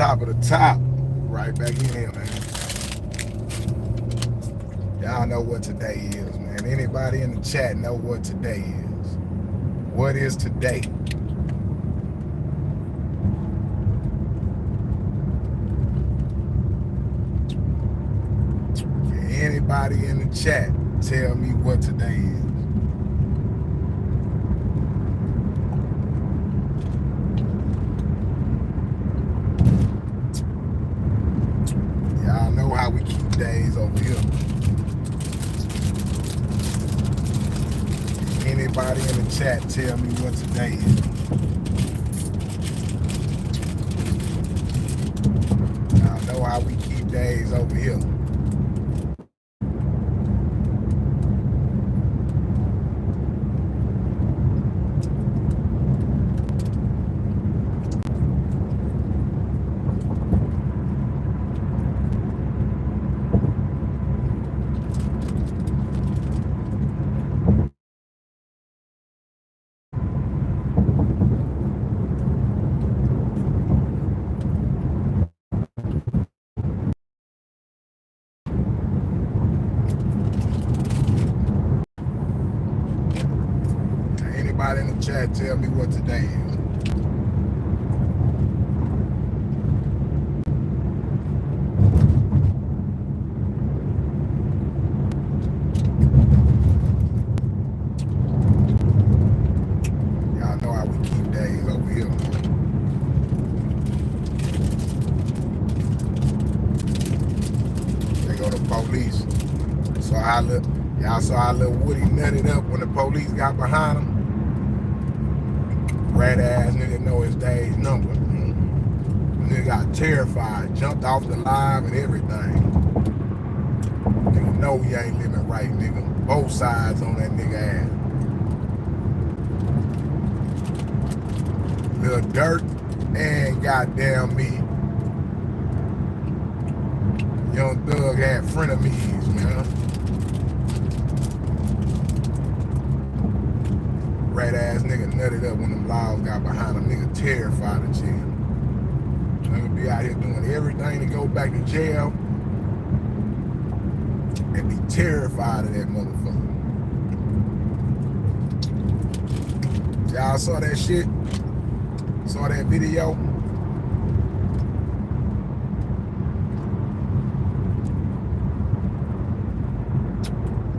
top of the top. Right back in here, man. Y'all know what today is, man. Anybody in the chat know what today is? What is today? Can anybody in the chat tell me what today is? Y'all know how we keep days over here. Anybody in the chat tell me what today is? Y'all know how we keep days over here. Anybody in the chat tell me what today is? Y'all know how we keep days over here. They go to police. So y'all saw how little Woody nutted up when the police got behind him. Rat ass nigga know his day's number. Nigga got terrified, jumped off the live and everything. Nigga know he ain't living right, nigga. Both sides on that nigga ass. Lil Durk and goddamn me. Young Thug had Frenemies, man. Rat ass nigga nutted up when them laws got behind him. Nigga terrified of jail. Nigga be out here doing everything to go back to jail and be terrified of that motherfucker. Y'all saw that shit? Saw that video?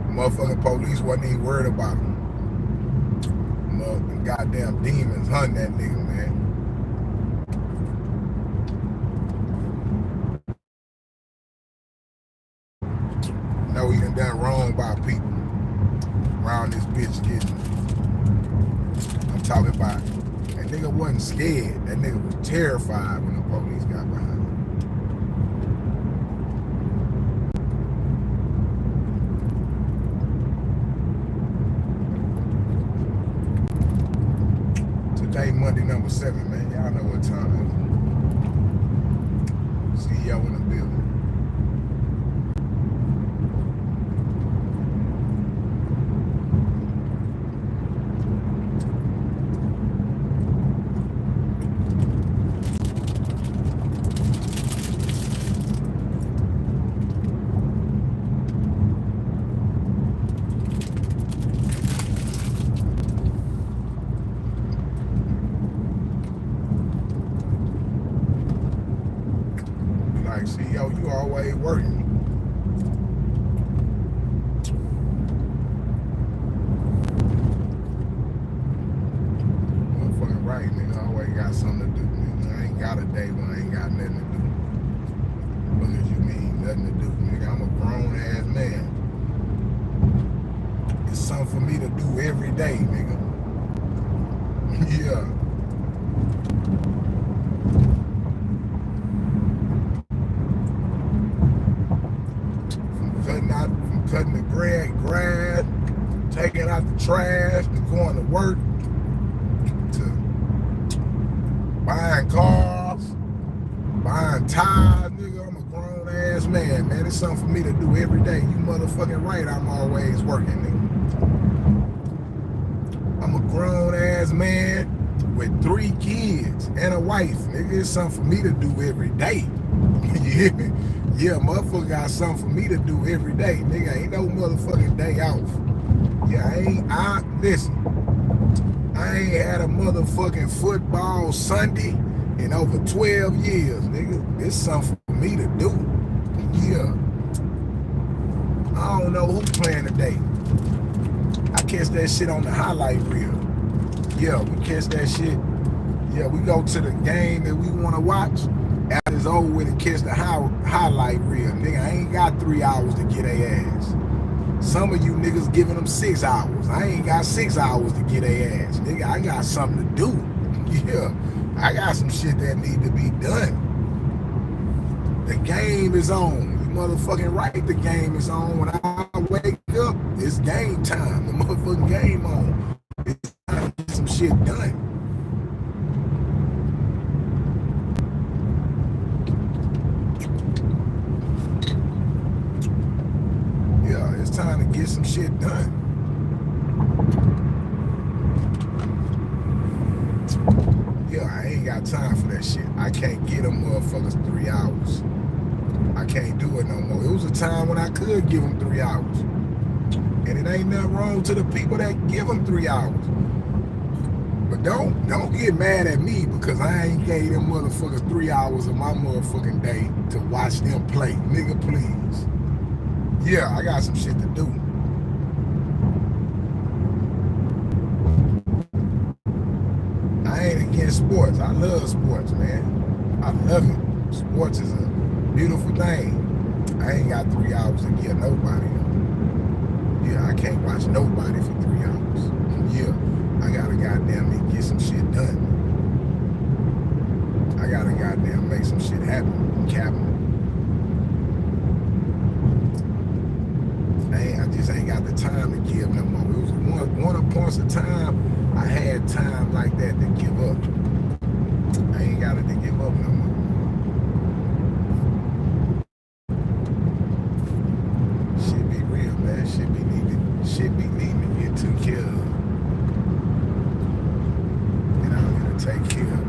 Motherfucking police wasn't even worried about him. Motherfucking goddamn demons hunting that nigga, man. Know he done wrong by people around this bitch getting. I'm talking about that nigga wasn't scared. That nigga was terrified when the police got behind him. Today, Monday number 7, man. Y'all know what time it is. CEO in the building. Like, CEO, you always working. Motherfucking right, nigga. Always got something to do, nigga. I ain't got a day when I ain't got nothing to do. What does you mean, nothing to do, nigga? I'm a grown ass man. It's something for me to do every day, nigga. Yeah. From cutting the grass, taking out the trash, to going to work, to buying cars, buying tires, nigga. I'm a grown ass man, man. It's something for me to do every day. You motherfucking right, I'm always working, nigga. I'm a grown ass man with 3 kids and a wife. Nigga, it's something for me to do every day. You hear me? Yeah, motherfucker got something for me to do every day. Nigga, ain't no motherfucking day off. Yeah, listen, I ain't had a motherfucking football Sunday in over 12 years, nigga. It's something for me to do. Yeah. I don't know who playing today. I catch that shit on the highlight reel. Yeah, we catch that shit. Yeah, we go to the game that we want to watch. After it's over with and catch the highlight reel. Nigga, I ain't got 3 hours to get their ass. Some of you niggas giving them 6 hours. I ain't got 6 hours to get their ass. Nigga, I got something to do. Yeah, I got some shit that need to be done. The game is on. You motherfucking right, the game is on. When I wake up, it's game time. The motherfucking game on. It's time to get some shit done. Yeah, it's time to get some shit done. Yeah, I ain't got time for that shit. I can't get them motherfuckers 3 hours. I can't do it no more. It was a time when I could give them 3 hours. And it ain't nothing wrong to the people that give them 3 hours. But don't get mad at me because I ain't gave them motherfuckers 3 hours of my motherfucking day to watch them play. Nigga, please. Yeah, I got some shit to do. I ain't against sports. I love sports, man. I love it. Sports is a beautiful thing. I ain't got 3 hours to give nobody. Yeah, I can't watch nobody for 3 hours. Yeah, I gotta goddamn get some shit done. I gotta goddamn make some shit happen. I just ain't got the time to give no more. It was one of points of time I had time like that to give up. I ain't got it to give up no more. Shit be real, man. Shit be needing to get took care of. And I'm gonna take care of it.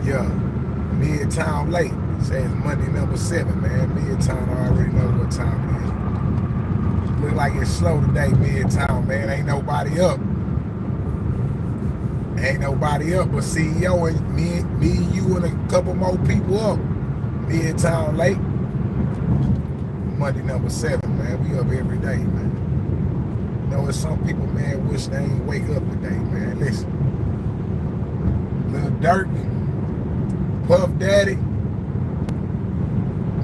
Yeah, Midtown late. Says Monday number 7, man. Midtown, I already know what time it is. Look like it's slow today, Midtown, man. Ain't nobody up. Ain't nobody up but CEO and me, you, and a couple more people up. Midtown late. Monday number 7, man. We up every day, man. You know, there's some people, man, wish they ain't wake up today, man. Listen. Lil Durk, Puff Daddy,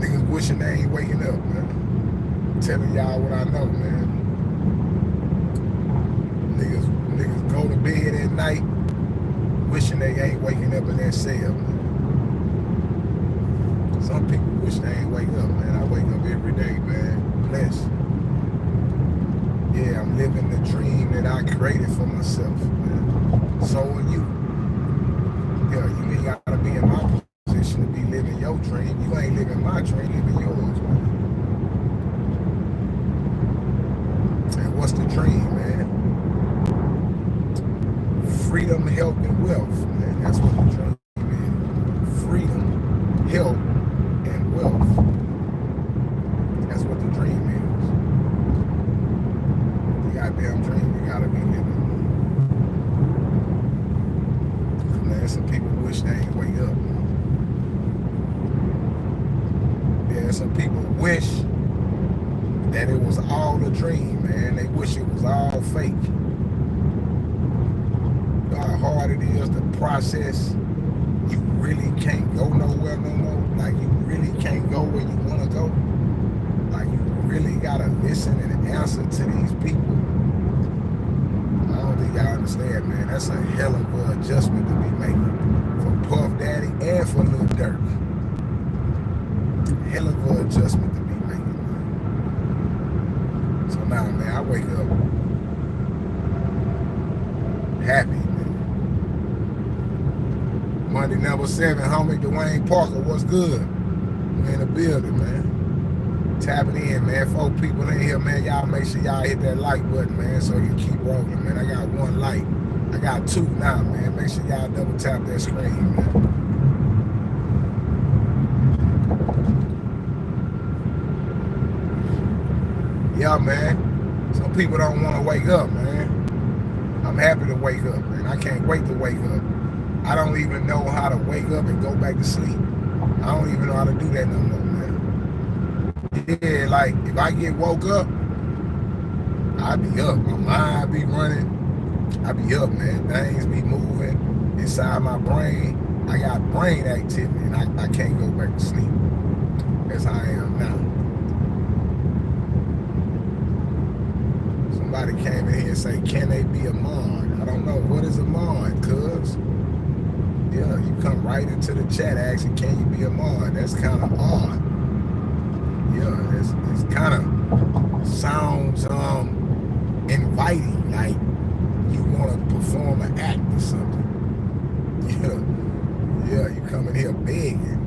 niggas wishing they ain't waking up, man. Telling y'all what I know, man. Niggas go to bed at night wishing they ain't waking up in their cell, man. Some people wish they ain't wake up, man. I wake up every day, man. Blessed. Yeah, I'm living the dream that I created for myself, man. So are you. Yeah, you ain't gotta be in my position to be living your dream. You ain't living my dream, living yours, man. And what's the dream, man? Freedom, health, and wealth, man. That's what the dream is. Freedom, health, and wealth. That's what the dream is. The goddamn dream you gotta be living. Man, some people wish they ain't wake up. Yeah, some people wish that it was all a dream, man. They wish it was all fake. You know how hard it is to process. You really can't go nowhere no more. Like, you really can't go where you want to go. Like, you really gotta listen and answer to these people. I don't think y'all understand, man. That's a hell of an adjustment to be making for Puff Daddy and for Lil Durk. Hell of an adjustment to be making, man. So now, man, I wake up happy, man. Monday number 7, homie Dwayne Parker, what's good? We in the building, man. Tapping in, man. 4 people in here, man. Y'all make sure y'all hit that like button, man, so you keep rolling, man. I got 1 like. I got 2 now, man. Make sure y'all double tap that screen, man. Yeah, man. Some people don't want to wake up, man. I'm happy to wake up, man. I can't wait to wake up. I don't even know how to wake up and go back to sleep. I don't even know how to do that no more, man. Yeah, like if I get woke up, I be up. My mind be running. I be up, man. Things be moving inside my brain. I got brain activity, and I can't go back to sleep. That's how I am now. Somebody came in here and say, can they be a mod? I don't know. What is a mod, cuz? Yeah, you come right into the chat asking, can you be a mod? That's kind of odd. Yeah, it's kind of sounds inviting, like you want to perform an act or something. Yeah, you come in here begging.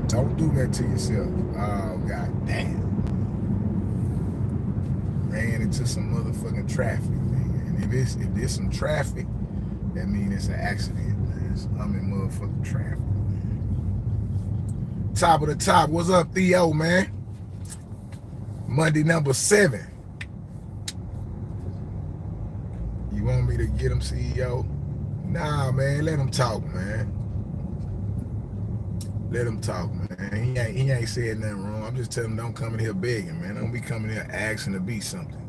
Don't do that to yourself. Oh, god damn. Ran into some motherfucking traffic, man. And if there's some traffic, that means it's an accident, man. I'm in motherfucking traffic, man. Top of the top. What's up, Theo, man? Monday number 7. You want me to get him, CEO? Nah, man, let him talk, man. Let him talk, man. He ain't said nothing wrong. I'm just telling him don't come in here begging, man. Don't be coming here asking to be something.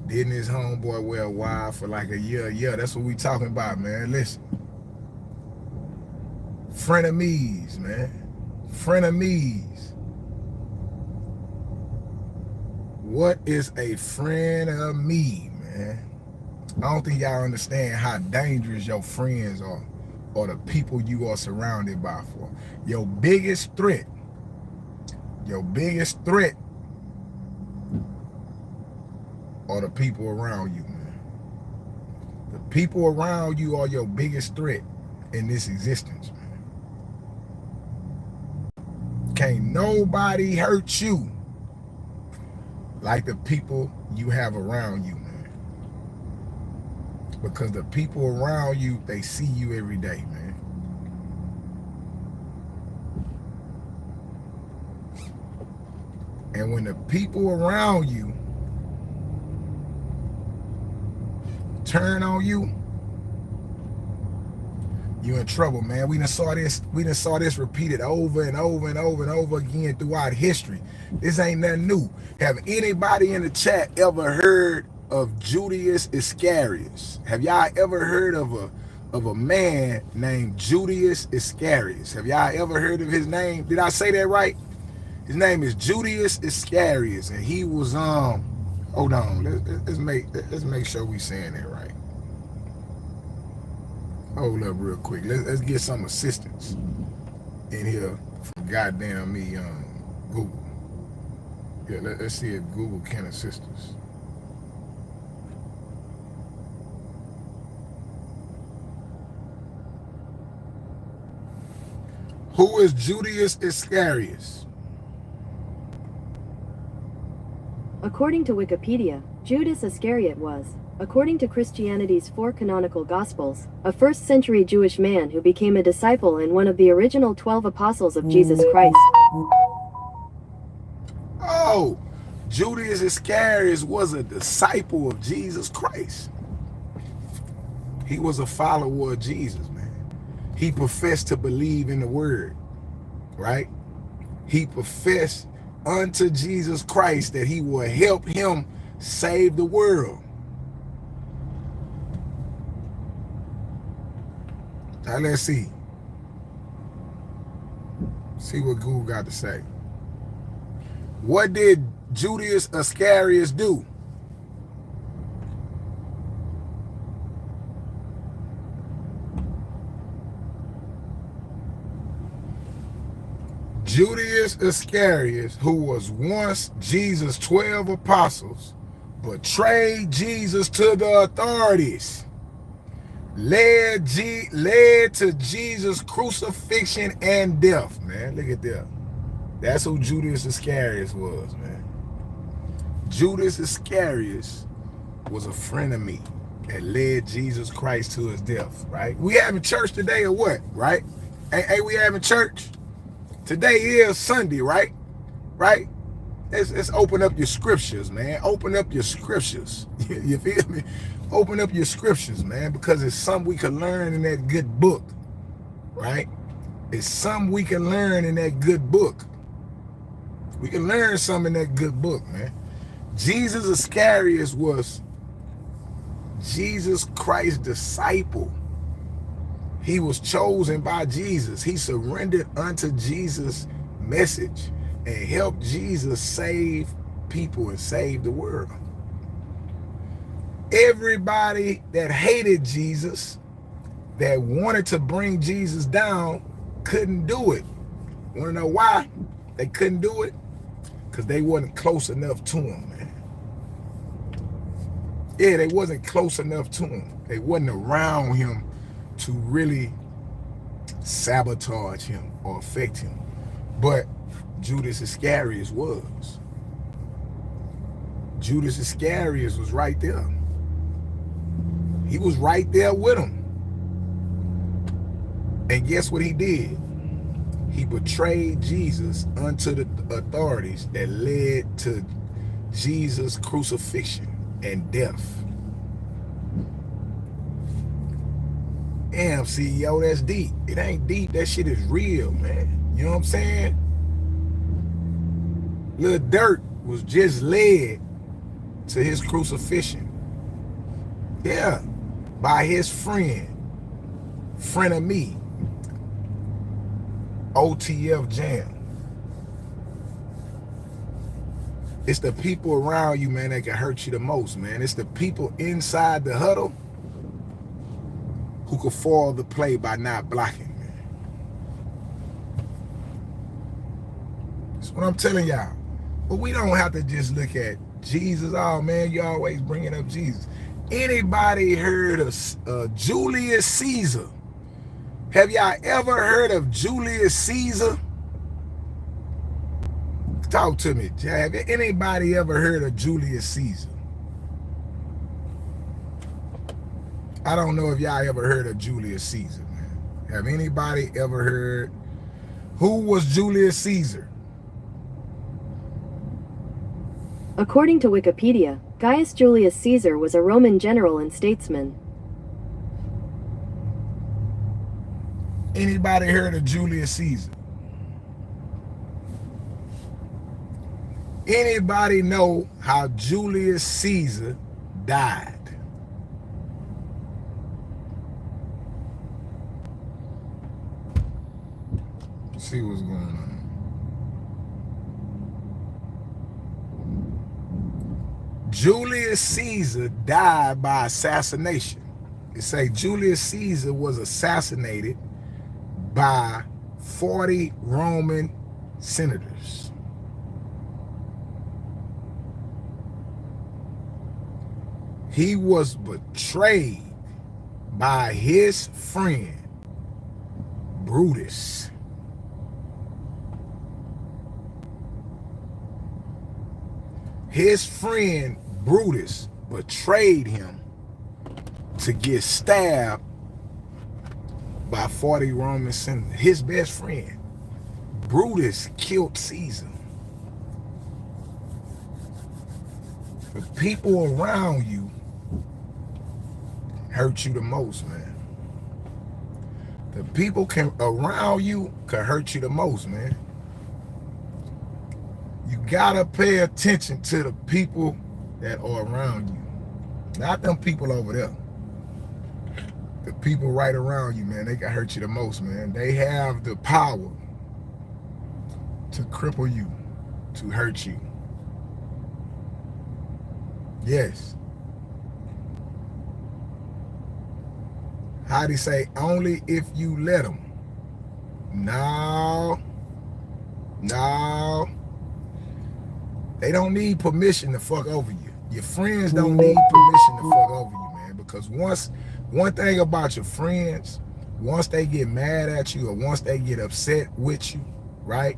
Didn't his homeboy wear wild for like a year? Yeah, that's what we talking about, man. Listen. Frenemies, man. Frenemies. What is a frenemy, man? I don't think y'all understand how dangerous your friends are or the people you are surrounded by for. Your biggest threat are the people around you, man. The people around you are your biggest threat in this existence, man. Can't nobody hurt you like the people you have around you, man. Because the people around you, they see you every day, man. And when the people around you turn on you, you in trouble, man. We done saw this repeated over and over and over and over again throughout history. This ain't nothing new. Have anybody in the chat ever heard of Judas Iscariot? Have y'all ever heard of a man named Judas Iscariot? Have y'all ever heard of his name? Did I say that right? His name is Judas Iscariot, and he was hold on, let's make sure we saying that right. Hold up real quick. Let's get some assistance in here from goddamn me Google. Yeah, let's see if Google can assist us. Who is Judas Iscariot? According to Wikipedia, Judas Iscariot was, according to Christianity's 4 canonical Gospels, a first-century Jewish man who became a disciple and one of the original 12 apostles of Jesus Christ. Oh, Judas Iscariot was a disciple of Jesus Christ. He was a follower of Jesus, man. He professed to believe in the word, right? He professed unto Jesus Christ that he will help him save the world. Now let's see what Google got to say. What did Judas Iscariot do? Judas Iscariot, who was once Jesus' 12 apostles, betrayed Jesus to the authorities, led to Jesus' crucifixion and death, man. Look at that. That's who Judas Iscariot was, man. Judas Iscariot was a frenemy. that led Jesus Christ to his death, right? We having church today or what, right? Hey, we having church? Today is Sunday, right? Right? Let's open up your scriptures, man. Open up your scriptures. You feel me? Open up your scriptures, man, because it's something we can learn in that good book, right? It's something we can learn in that good book. We can learn something in that good book, man. Jesus Iscariot was Jesus Christ's disciple. He was chosen by Jesus. He surrendered unto Jesus' message and helped Jesus save people and save the world. Everybody that hated Jesus, that wanted to bring Jesus down, couldn't do it. Want to know why they couldn't do it? Because they wasn't close enough to him, man. Yeah, they wasn't close enough to him. They wasn't around him to really sabotage him or affect him. But Judas Iscariot was. Judas Iscariot was right there. He was right there with him. And guess what he did? He betrayed Jesus unto the authorities that led to Jesus' crucifixion and death. Damn, CEO, that's deep. It ain't deep. That shit is real, man. You know what I'm saying? Lil Durk was just led to his crucifixion. Yeah, by his friend, Frenemies, OTF Jam. It's the people around you, man, that can hurt you the most, man. It's the people inside the huddle who could foil the play by not blocking, man. That's what I'm telling y'all. But we don't have to just look at Jesus. Oh, man, you always bringing up Jesus. Anybody heard of Julius Caesar? Have y'all ever heard of Julius Caesar? Talk to me. Have anybody ever heard of Julius Caesar? I don't know if y'all ever heard of Julius Caesar, man. Have anybody ever heard? Who was Julius Caesar? According to Wikipedia, Gaius Julius Caesar was a Roman general and statesman. Anybody heard of Julius Caesar? Anybody know how Julius Caesar died? Let's see what's going on. Julius Caesar died by assassination. They say Julius Caesar was assassinated by 40 Roman senators. He was betrayed by his friend, Brutus. His friend, Brutus, betrayed him to get stabbed by 40 Roman senators. His best friend, Brutus, killed Caesar. The people around you hurt you the most, man. The people around you can hurt you the most, man. You gotta pay attention to the people that are around you. Not them people over there. The people right around you, man, they can hurt you the most, man. They have the power to cripple you, to hurt you. Yes. How do you say? Only if you let them. No. They don't need permission to fuck over you. Your friends don't need permission to fuck over you, man. Because one thing about your friends, once they get mad at you or once they get upset with you, right?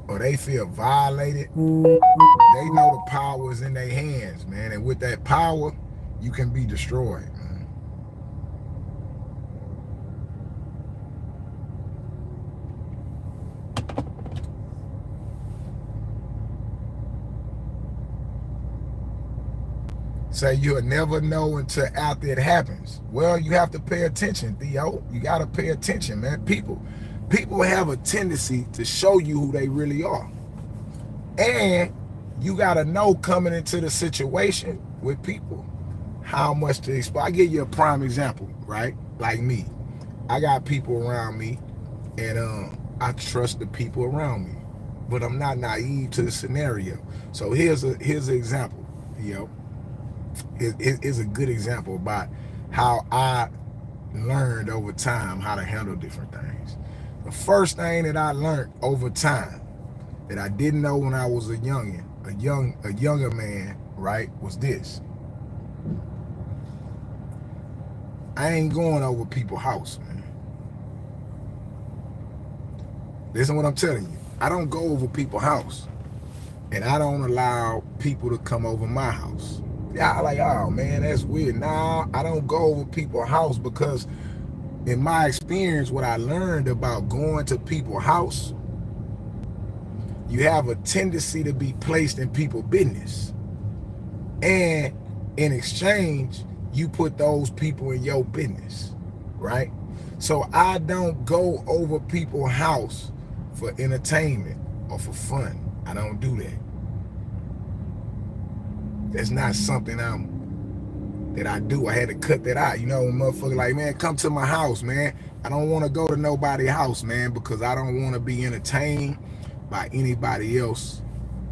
Or they feel violated, they know the power is in their hands, man. And with that power, you can be destroyed, man. Say you'll never know until after it happens. Well, you have to pay attention, Theo. You got to pay attention, man. People have a tendency to show you who they really are. And you got to know coming into the situation with people how much to expect. I give you a prime example, right? Like me. I got people around me, and I trust the people around me. But I'm not naive to the scenario. So here's an example, Theo. Is a good example about how I learned over time how to handle different things. The first thing that I learned over time that I didn't know when I was a younger man, right, was this. I ain't going over people's house, man. Listen what I'm telling you. I don't go over people's house, and I don't allow people to come over my house. Y'all like, oh man, that's weird. Nah, I don't go over people's house because in my experience, what I learned about going to people's house, you have a tendency to be placed in people's business. And in exchange, you put those people in your business, right? So I don't go over people's house for entertainment or for fun. I don't do that. That's not something that I do. I had to cut that out. You know, motherfucker like, man, come to my house, man. I don't want to go to nobody's house, man, because I don't want to be entertained by anybody else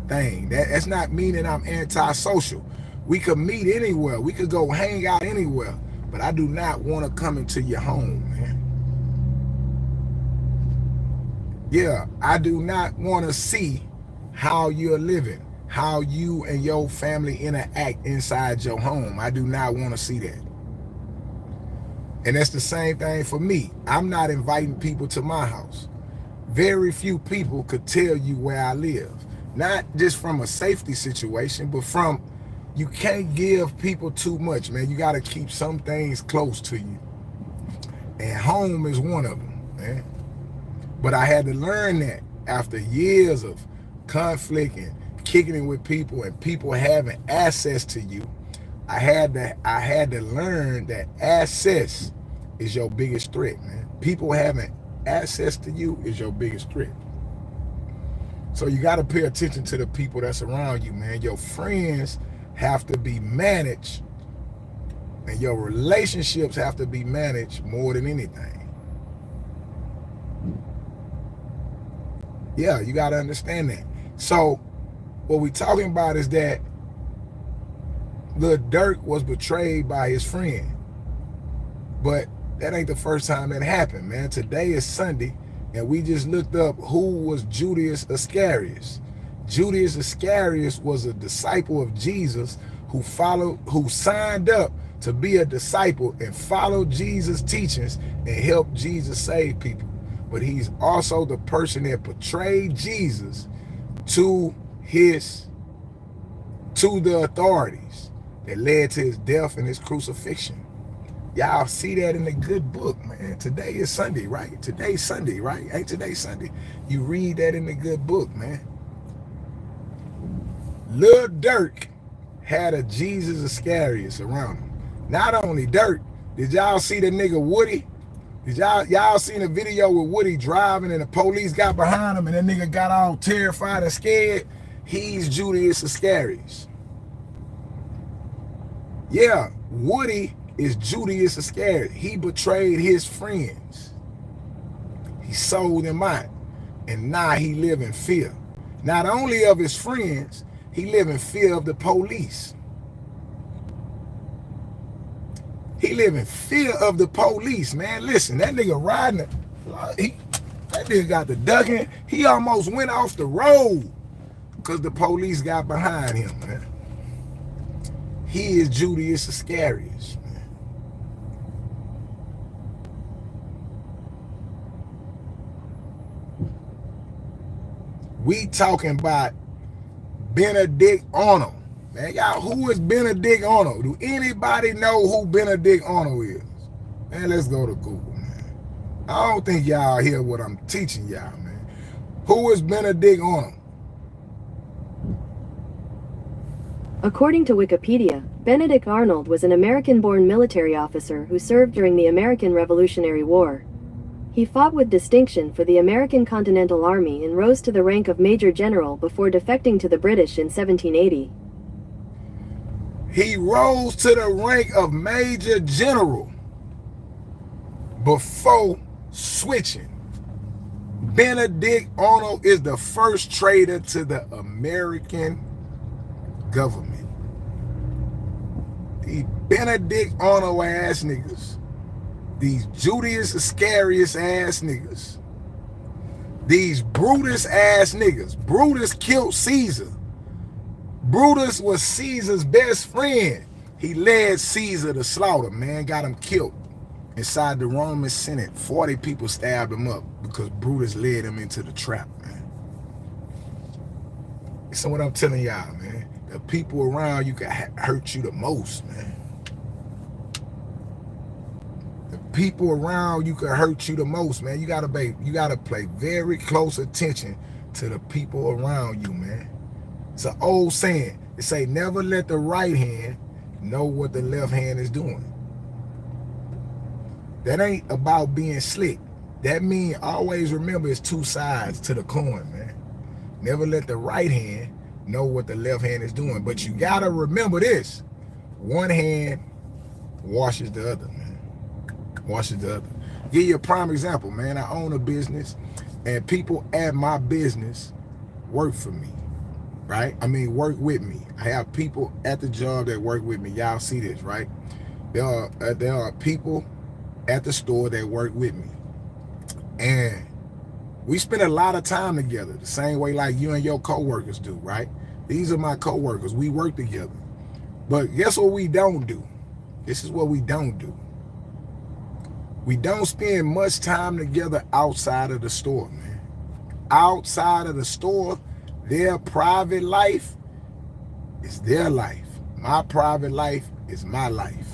thing. That's not meaning I'm antisocial. We could meet anywhere. We could go hang out anywhere. But I do not want to come into your home, man. Yeah, I do not want to see how you're living, how you and your family interact inside your home. I do not want to see that. And that's the same thing for me. I'm not inviting people to my house. Very few people could tell you where I live. Not just from a safety situation, but from, you can't give people too much, man. You got to keep some things close to you. And home is one of them, man. But I had to learn that after years of conflict and kicking it with people and people having access to you. I had to learn that access is your biggest threat, man. People having access to you is your biggest threat. So you got to pay attention to the people that's around you, man. Your friends have to be managed, and your relationships have to be managed more than anything. Yeah, you got to understand that. So what we're talking about is that Lil Durk was betrayed by his friend. But that ain't the first time that happened, man. Today is Sunday, and we just looked up who was Judas Iscariot. Judas Iscariot was a disciple of Jesus who signed up to be a disciple and follow Jesus' teachings and help Jesus save people. But he's also the person that betrayed Jesus to the authorities that led to his death and his crucifixion. Y'all see that in the good book, man. Today is Sunday, right? Today's Sunday, right? Ain't today Sunday? You read that in the good book, man. Lil Durk had a Jesus Iscariot around him. Not only Durk, did y'all see the nigga Woody? Did y'all seen a video with Woody driving and the police got behind him and that nigga got all terrified and scared? He's Judas Iscariot. Yeah, Woody is Judas Iscariot. He betrayed his friends. He sold them out. And now he live in fear. Not only of his friends, he live in fear of the police. He live in fear of the police, man. Listen, that nigga riding, that nigga got the ducking. He almost went off the road because the police got behind him, man. He is Judas Iscariot, man. We talking about Benedict Arnold. Man, y'all, who is Benedict Arnold? Do anybody know who Benedict Arnold is? Man, let's go to Google, man. I don't think y'all hear what I'm teaching y'all, man. Who is Benedict Arnold? According to Wikipedia, Benedict Arnold was an American-born military officer who served during the American Revolutionary War. He fought with distinction for the American Continental Army and rose to the rank of Major General before defecting to the British in 1780. He rose to the rank of Major General before switching. Benedict Arnold is the first traitor to the American government. These Benedict Arnold ass niggas, these Judas Iscariot ass niggas, these Brutus ass niggas. Brutus killed Caesar. Brutus was Caesar's best friend. He led Caesar to slaughter, man, got him killed inside the Roman Senate. 40 people stabbed him up because Brutus led him into the trap, man. Listen what I'm telling y'all, man. The people around you can hurt you the most, man. The people around you can hurt you the most, man. You gotta pay very close attention to the people around you, man. It's an old saying. It say, never let the right hand know what the left hand is doing. That ain't about being slick. That means always remember it's two sides to the coin, man. Never let the right hand know what the left hand is doing. But you gotta remember this. One hand washes the other, man. Washes the other. Give you a prime example, man. I own a business and people at my business work for me. Right? I mean, work with me. I have people at the job that work with me. Y'all see this, right? There are people at the store that work with me. And we spend a lot of time together, the same way like you and your co-workers do, right? These are my co-workers. We work together. But guess what we don't do? This is what we don't do. We don't spend much time together outside of the store, man. Outside of the store, their private life is their life. My private life is my life.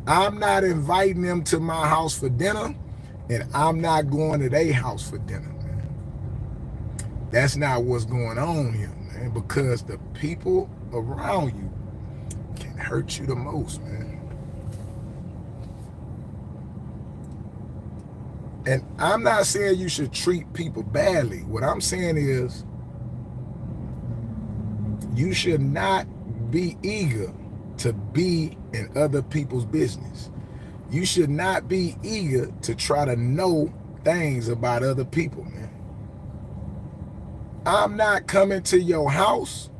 I'm not inviting them to my house for dinner, and I'm not going to their house for dinner, man. That's not what's going on here, man, because the people around you can hurt you the most, man. And I'm not saying you should treat people badly. What I'm saying is, you should not be eager to be in other people's business. You should not be eager to try to know things about other people, man. I'm not coming to your house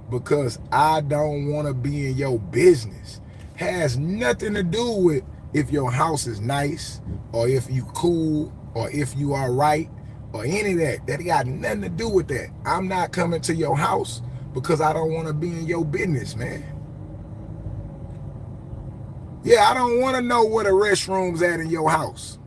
because I don't want to be in your business. Has nothing to do with if your house is nice or if you cool or if you are right or any of that. That got nothing to do with that. I'm not coming to your house because I don't want to be in your business, man. Yeah, I don't want to know where the restroom's at in your house.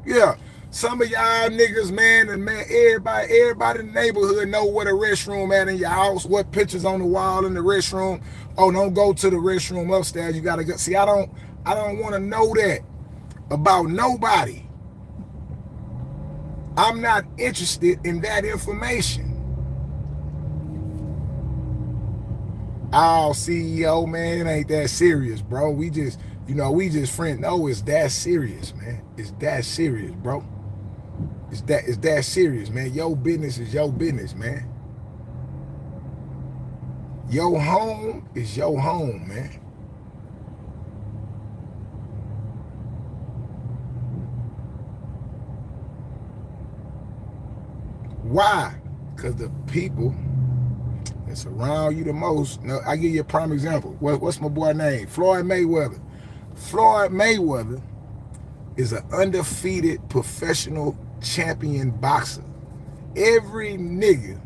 Yeah, some of y'all niggas, man, and man, everybody in the neighborhood know where the restroom at in your house, what pictures on the wall in the restroom. Oh, don't go to the restroom upstairs. You gotta go. See, I don't want to know that about nobody. I'm not interested in that information. Oh, CEO, man, it ain't that serious, bro. We just friends. No, it's that serious, man. It's that serious, bro. It's that serious, man. Your business is your business, man. Your home is your home, man. Why? Because the people that's around you the most. No, I give you a prime example. What's my boy name? Floyd Mayweather. Floyd Mayweather is an undefeated professional champion boxer. Every nigga,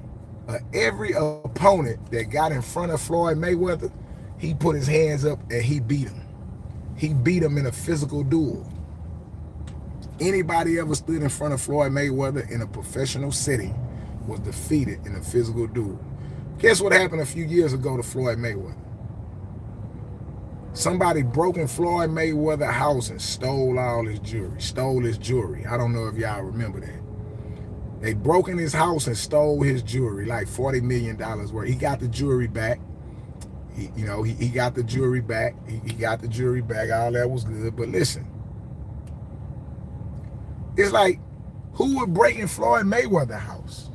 every opponent that got in front of Floyd Mayweather, he put his hands up and he beat him. He beat him in a physical duel. Anybody ever stood in front of Floyd Mayweather in a professional setting was defeated in a physical duel. Guess what happened a few years ago to Floyd Mayweather? Somebody broke in Floyd Mayweather's house and stole all his jewelry. Stole his jewelry. I don't know if y'all remember that. They broke in his house and stole his jewelry, like $40 million worth. He got the jewelry back. He got the jewelry back. He got the jewelry back. All that was good. But listen, it's like, who would break in Floyd Mayweather's house,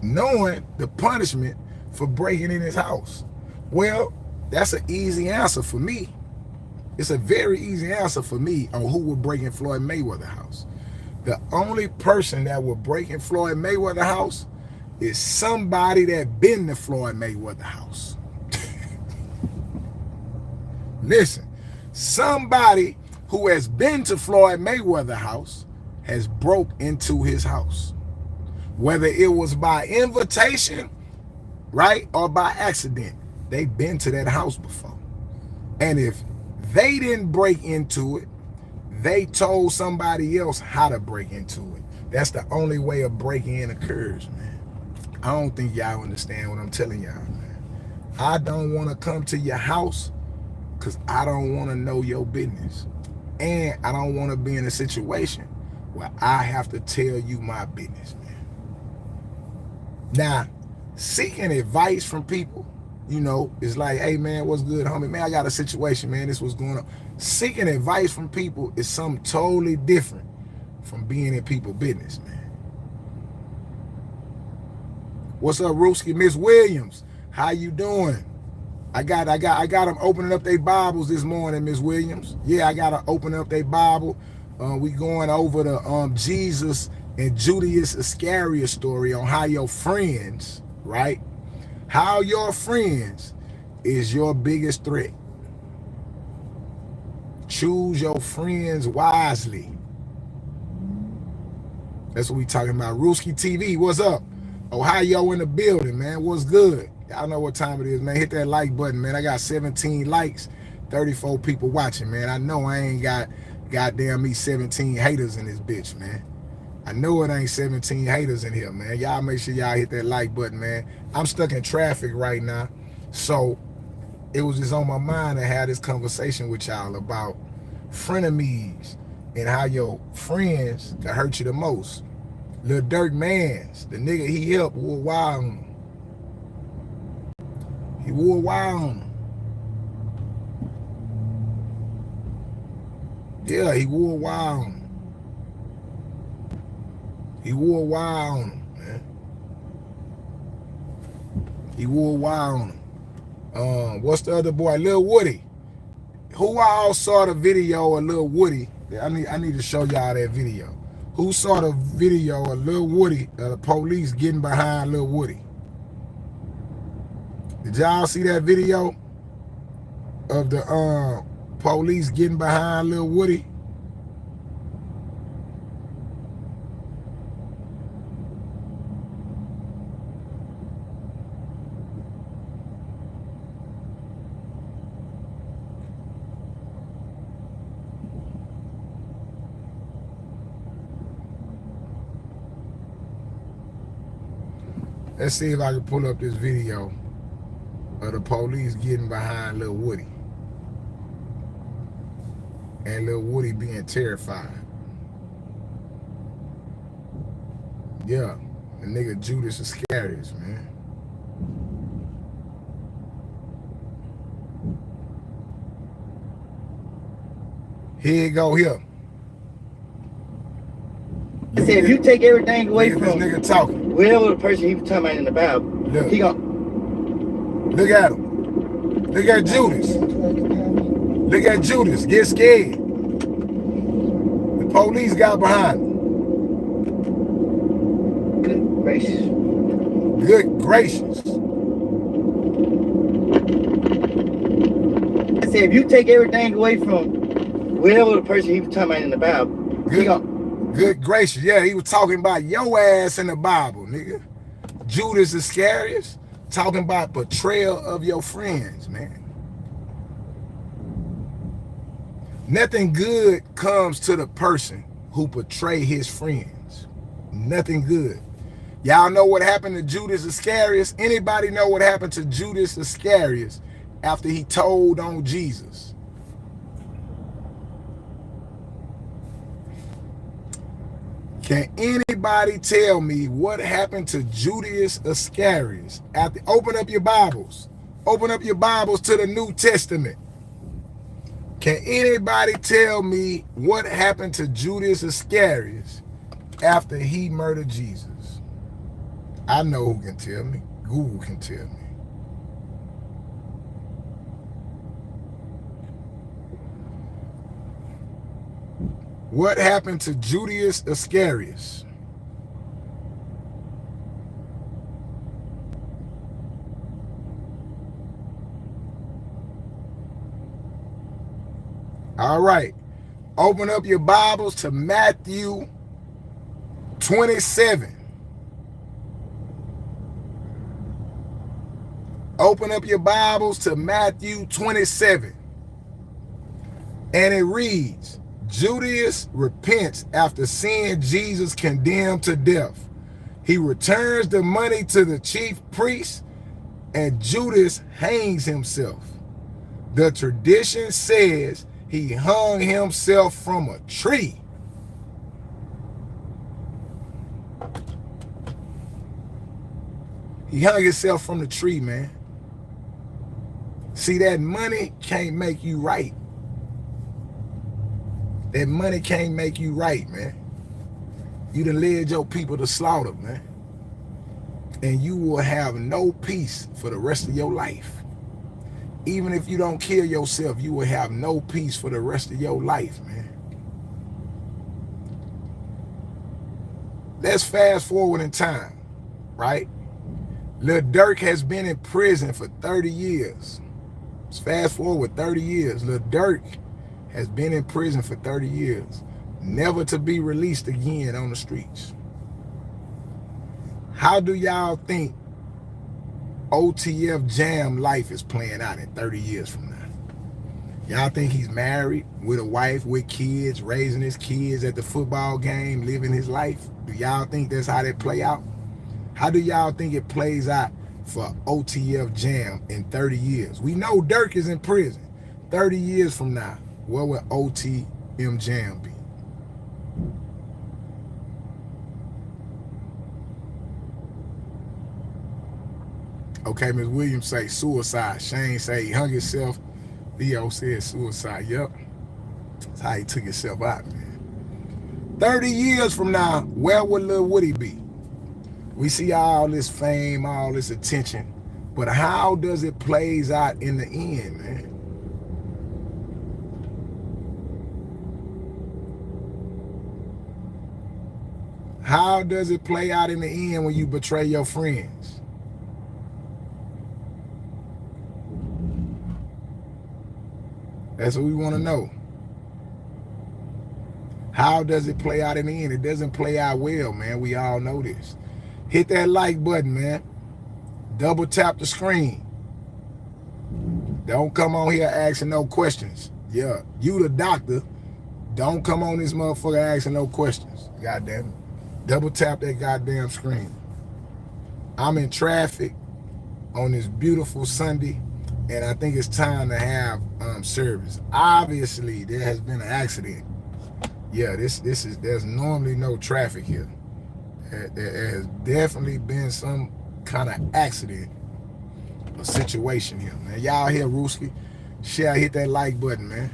knowing the punishment for breaking in his house? Well, that's an easy answer for me. It's a very easy answer for me on who would break in Floyd Mayweather's house. The only person that would break in Floyd Mayweather's house is somebody that been to Floyd Mayweather's house. Listen, somebody who has been to Floyd Mayweather's house has broke into his house. Whether it was by invitation, right, or by accident, they've been to that house before. And if they didn't break into it, they told somebody else how to break into it. That's the only way a breaking in occurs, man. I don't think y'all understand what I'm telling y'all, man. I don't want to come to your house because I don't want to know your business. And I don't want to be in a situation where I have to tell you my business, man. Now, seeking advice from people, it's like, hey, man, what's good, homie? Man, I got a situation, man. This was going on. Seeking advice from people is something totally different from being in people's business, man. What's up, Rooski? Miss Williams, how you doing? I got them opening up their Bibles this morning, Miss Williams. Yeah, I got to open up their Bible. We going over the Jesus and Judas Iscariot story on how your friends, right? How your friends is your biggest threat. Choose your friends wisely. That's what we talking about. Rooski TV, what's up? Ohio in the building, man. What's good? Y'all know what time it is, man. Hit that like button, man. I got 17 likes, 34 people watching, man. I know I ain't got goddamn me 17 haters in this bitch, man. I know it ain't 17 haters in here, man. Y'all make sure y'all hit that like button, man. I'm stuck in traffic right now, so it was just on my mind to have this conversation with y'all about frenemies and how your friends can hurt you the most. Lil Durk Mans, the nigga he helped, wore wild on him. He wore wild on him. Yeah, he wore wild on him. He wore wild on him, man. He wore wild on him. What's the other boy? Lil Woody. Who all saw the video of Lil Woody? I need to show y'all that video. Who saw the video of Lil Woody, the police getting behind Lil Woody? Did y'all see that video of the police getting behind Lil Woody? Let's see if I can pull up this video of the police getting behind Lil Woody. And Lil Woody being terrified. Yeah, the nigga Judas Iscariot, man. Here you go, here. I said, if you take everything away from this nigga talking, whatever the person he was talking about in the Bible, look, he gonna look at him. Look at Judas. Look at Judas. Get scared. The police got behind him. good gracious. Good gracious. I said, if you take everything away from whatever the person he was talking about in the Bible, he gonna. Good gracious. Yeah, he was talking about your ass in the Bible, nigga. Judas Iscariot talking about betrayal of your friends, man. Nothing good comes to the person who betray his friends. Nothing good. Y'all know what happened to Judas Iscariot? Anybody know what happened to Judas Iscariot after he told on Jesus? Can anybody tell me what happened to Judas Iscariot? Open up your Bibles. Open up your Bibles to the New Testament. Can anybody tell me what happened to Judas Iscariot after he murdered Jesus? I know who can tell me. Google can tell me. What happened to Judas Iscariot? All right. Open up your Bibles to Matthew 27. Open up your Bibles to Matthew 27. And it reads, Judas repents after seeing Jesus condemned to death. He returns the money to the chief priests, and Judas hangs himself. The tradition says he hung himself from a tree. He hung himself from the tree, man. See, that money can't make you right. That money can't make you right, man. You done led your people to slaughter, man. And you will have no peace for the rest of your life. Even if you don't kill yourself, you will have no peace for the rest of your life, man. Let's fast forward in time, right? Lil Durk has been in prison for 30 years. Let's fast forward 30 years. Lil Durk has been in prison for 30 years, never to be released again on the streets. How do y'all think OTF Jam life is playing out in 30 years from now? Y'all think he's married with a wife, with kids, raising his kids at the football game, living his life? Do y'all think that's how that play out? How do y'all think it plays out for OTF Jam in 30 years? We know Durk is in prison. 30 years from now, where will OTM Jam be? Okay, Ms. Williams say suicide. Shane say he hung himself. Leo said suicide. Yep. That's how he took himself out, man. 30 years from now, where will Lil Woody be? We see all this fame, all this attention, but how does it plays out in the end, man? How does it play out in the end when you betray your friends? That's what we want to know. How does it play out in the end? It doesn't play out well, man. We all know this. Hit that like button, man. Double tap the screen. Don't come on here asking no questions. Yeah, you the doctor. Don't come on this motherfucker asking no questions. Goddamn it. Double tap that goddamn screen. I'm in traffic on this beautiful Sunday, and I think it's time to have service. Obviously, there has been an accident. Yeah, there's normally no traffic here. There has definitely been some kind of accident or situation here, man. Y'all here, Rooski? Share, hit that like button, man.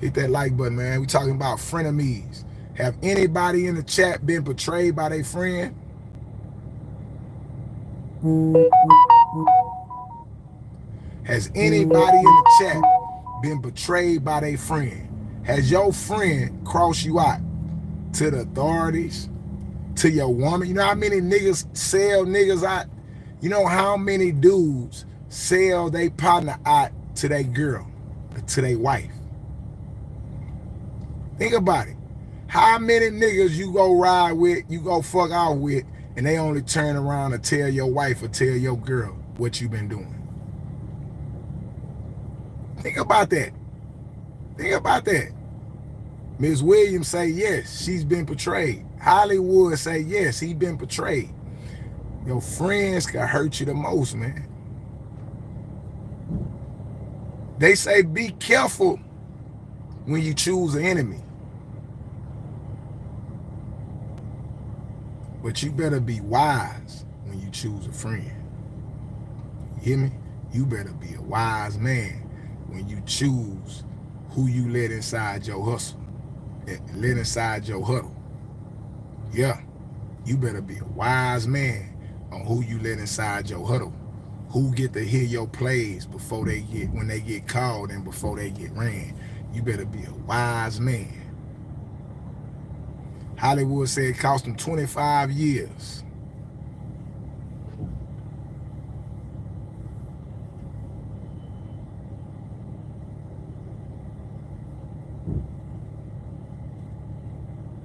Hit that like button, man. We talking about frenemies. Have anybody in the chat been betrayed by their friend? Has anybody in the chat been betrayed by their friend? Has your friend crossed you out to the authorities, to your woman? You know how many niggas sell niggas out? You know how many dudes sell their partner out to their girl, to their wife? Think about it. How many niggas you go ride with, you go fuck off with, and they only turn around and tell your wife or tell your girl what you been doing? Think about that. Think about that. Ms. Williams say yes, she's been betrayed. Hollywood say yes, he been betrayed. Your friends can hurt you the most, man. They say be careful when you choose an enemy. But you better be wise when you choose a friend. You hear me? You better be a wise man when you choose who you let inside your hustle, let inside your huddle. Yeah, you better be a wise man on who you let inside your huddle. Who get to hear your plays before when they get called and before they get ran. You better be a wise man. Hollywood said it cost them 25 years.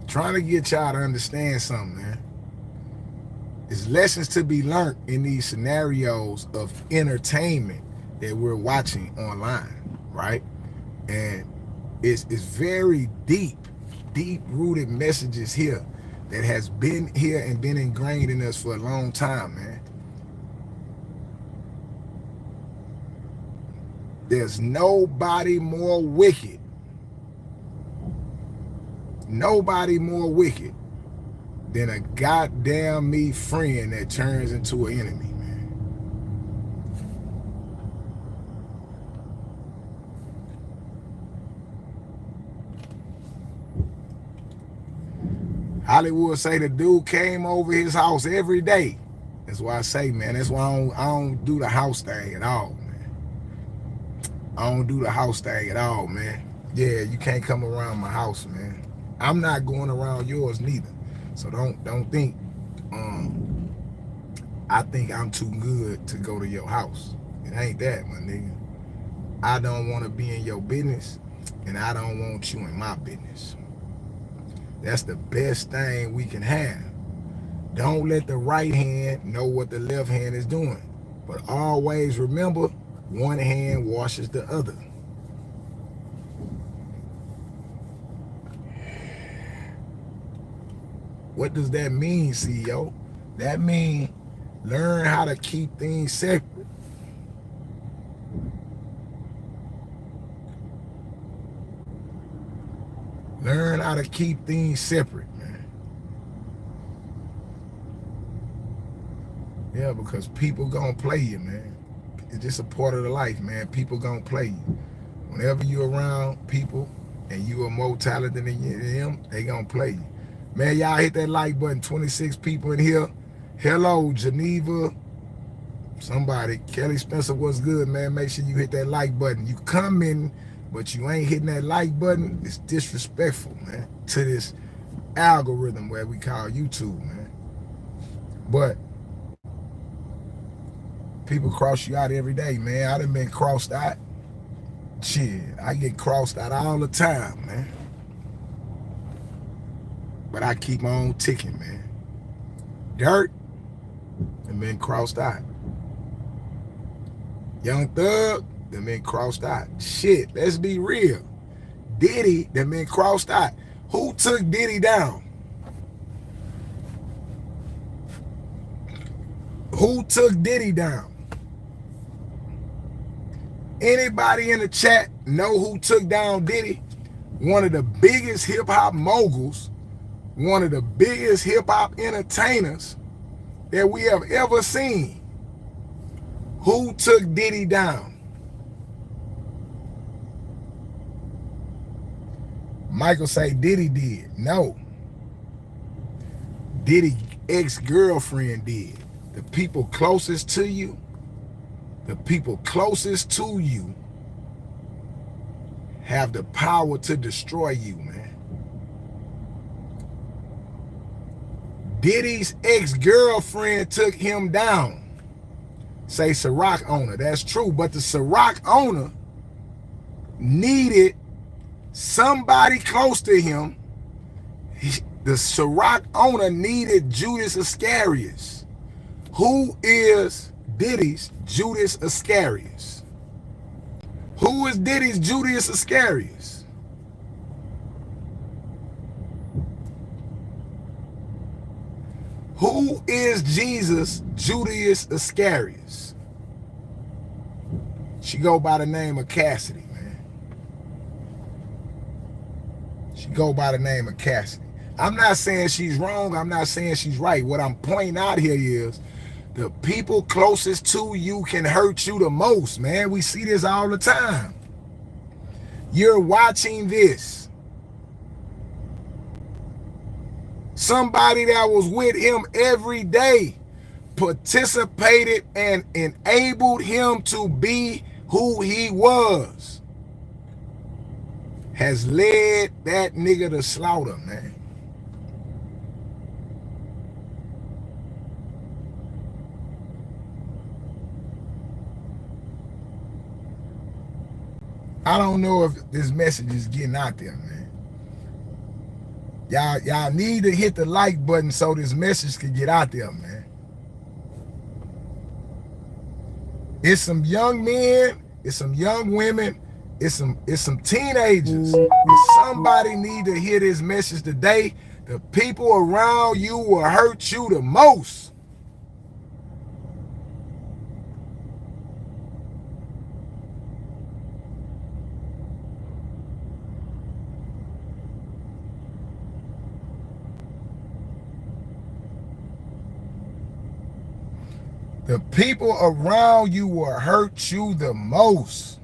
Trying to get y'all to understand something, man. There's lessons to be learned in these scenarios of entertainment that we're watching online, right? And it's very deep-rooted messages here that has been here and been ingrained in us for a long time, man. There's nobody more wicked than a goddamn me friend that turns into an enemy, man. Hollywood say the dude came over his house every day. That's why I say, man, that's why I don't do the house thing at all, man. I don't do the house thing at all, man. Yeah, you can't come around my house, man. I'm not going around yours neither. So don't think I think I'm too good to go to your house. It ain't that, my nigga. I don't want to be in your business, and I don't want you in my business. That's the best thing we can have. Don't let the right hand know what the left hand is doing. But always remember, one hand washes the other. What does that mean, CEO? That means learn how to keep things separate. Learn how to keep things separate, man. Yeah, because people gonna play you, man. It's just a part of the life, man. People gonna play you. Whenever you're around people and you are more talented than them, they gonna play you. Man, y'all hit that like button. 26 people in here. Hello, Geneva. Somebody. Kelly Spencer, what's good, man? Make sure you hit that like button. You come in, but you ain't hitting that like button. It's disrespectful, man, to this algorithm where we call YouTube, man. But people cross you out every day, man. I done been crossed out. Shit, I get crossed out all the time, man. But I keep my own ticking, man. Dirt and been crossed out. Young Thug, them been crossed out. Shit, let's be real. Diddy, them been crossed out. Who took Diddy down? Who took Diddy down? Anybody in the chat know who took down Diddy? One of the biggest hip-hop moguls, one of the biggest hip-hop entertainers that we have ever seen. Who took Diddy down? Michael say Diddy did. No. Diddy ex-girlfriend did. The people closest to you, have the power to destroy you, man. Diddy's ex-girlfriend took him down. Say Ciroc owner. That's true. But the Ciroc owner needed somebody close to him. The Ciroc owner needed Judas Iscariot. Who is Diddy's Judas Iscariot? Who is Diddy's Judas Iscariot? Who is Jesus Judas Iscariot? She go by the name of Cassidy, man. She go by the name of Cassidy. I'm not saying she's wrong. I'm not saying she's right. What I'm pointing out here is the people closest to you can hurt you the most, man. We see this all the time. You're watching this. Somebody that was with him every day participated and enabled him to be who he was, has led that nigga to slaughter, man. I don't know if this message is getting out there, man. Y'all need to hit the like button so this message can get out there, man. It's some young men, it's some young women, it's some teenagers. If somebody need to hear this message today, the people around you will hurt you the most. The people around you will hurt you the most.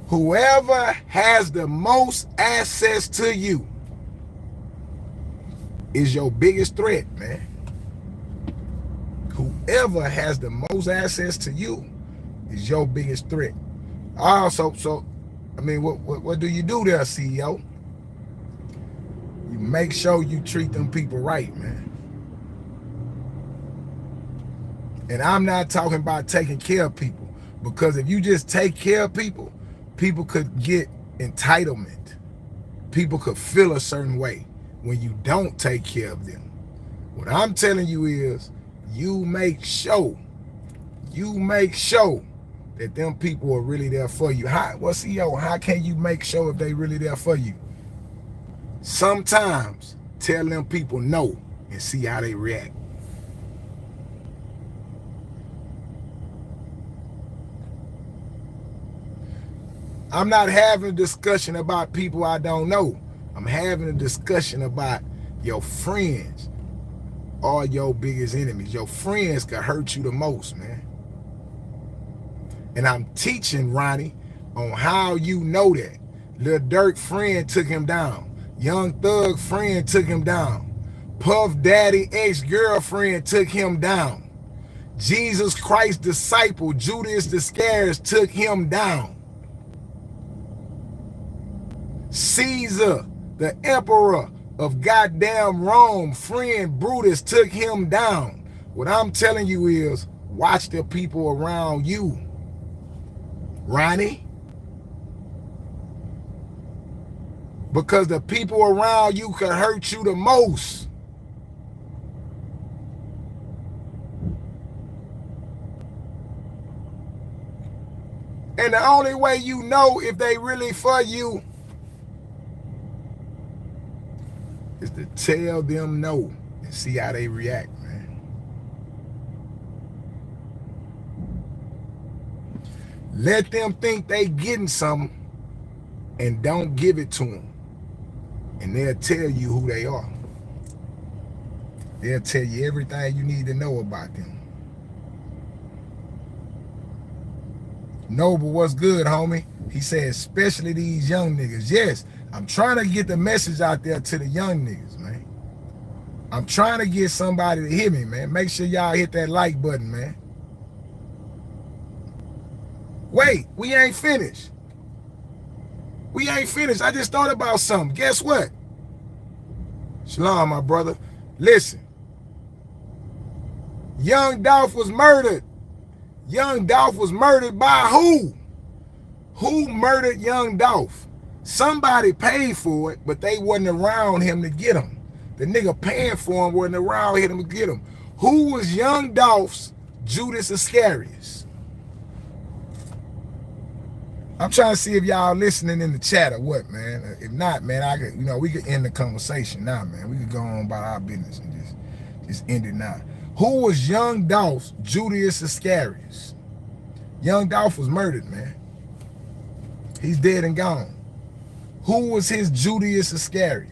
Whoever has the most access to you is your biggest threat, man. Whoever has the most access to you is your biggest threat. Also, I mean, what do you do there, CEO? You make sure you treat them people right, man. And I'm not talking about taking care of people, because if you just take care of people, people could get entitlement. People could feel a certain way when you don't take care of them. What I'm telling you is, you make sure that them people are really there for you. How can you make sure if they really there for you? Sometimes tell them people no and see how they react. I'm not having a discussion about people I don't know. I'm having a discussion about your friends are your biggest enemies. Your friends can hurt you the most, man. And I'm teaching Ronnie on how you know that. Lil Durk friend took him down. Young Thug friend took him down. Puff Daddy ex-girlfriend took him down. Jesus Christ disciple Judas Iscariot took him down. Caesar, the emperor of goddamn Rome, friend Brutus took him down. What I'm telling you is, watch the people around you, Ronnie. Because the people around you can hurt you the most. And the only way you know if they really for you is to tell them no and see how they react, man. Let them think they getting something and don't give it to them. And they'll tell you who they are. They'll tell you everything you need to know about them. Noble, what's good, homie? He said, especially these young niggas. Yes, I'm trying to get the message out there to the young niggas, man. I'm trying to get somebody to hear me, man. Make sure y'all hit that like button, man. Wait, we ain't finished. We ain't finished. I just thought about something. Guess what? Shalom, my brother. Listen. Young Dolph was murdered. Young Dolph was murdered by who? Who murdered Young Dolph? Somebody paid for it, but they wasn't around him to get him. The nigga paying for him wasn't around him to get him. Who was Young Dolph's Judas Iscariot? I'm trying to see if y'all listening in the chat or what, man. If not, man, I could, we could end the conversation now, man. We could go on about our business and just end it now. Who was young Dolph's Judas Iscariot? Young Dolph was murdered, man. He's dead and gone. Who was his Judas Iscariot?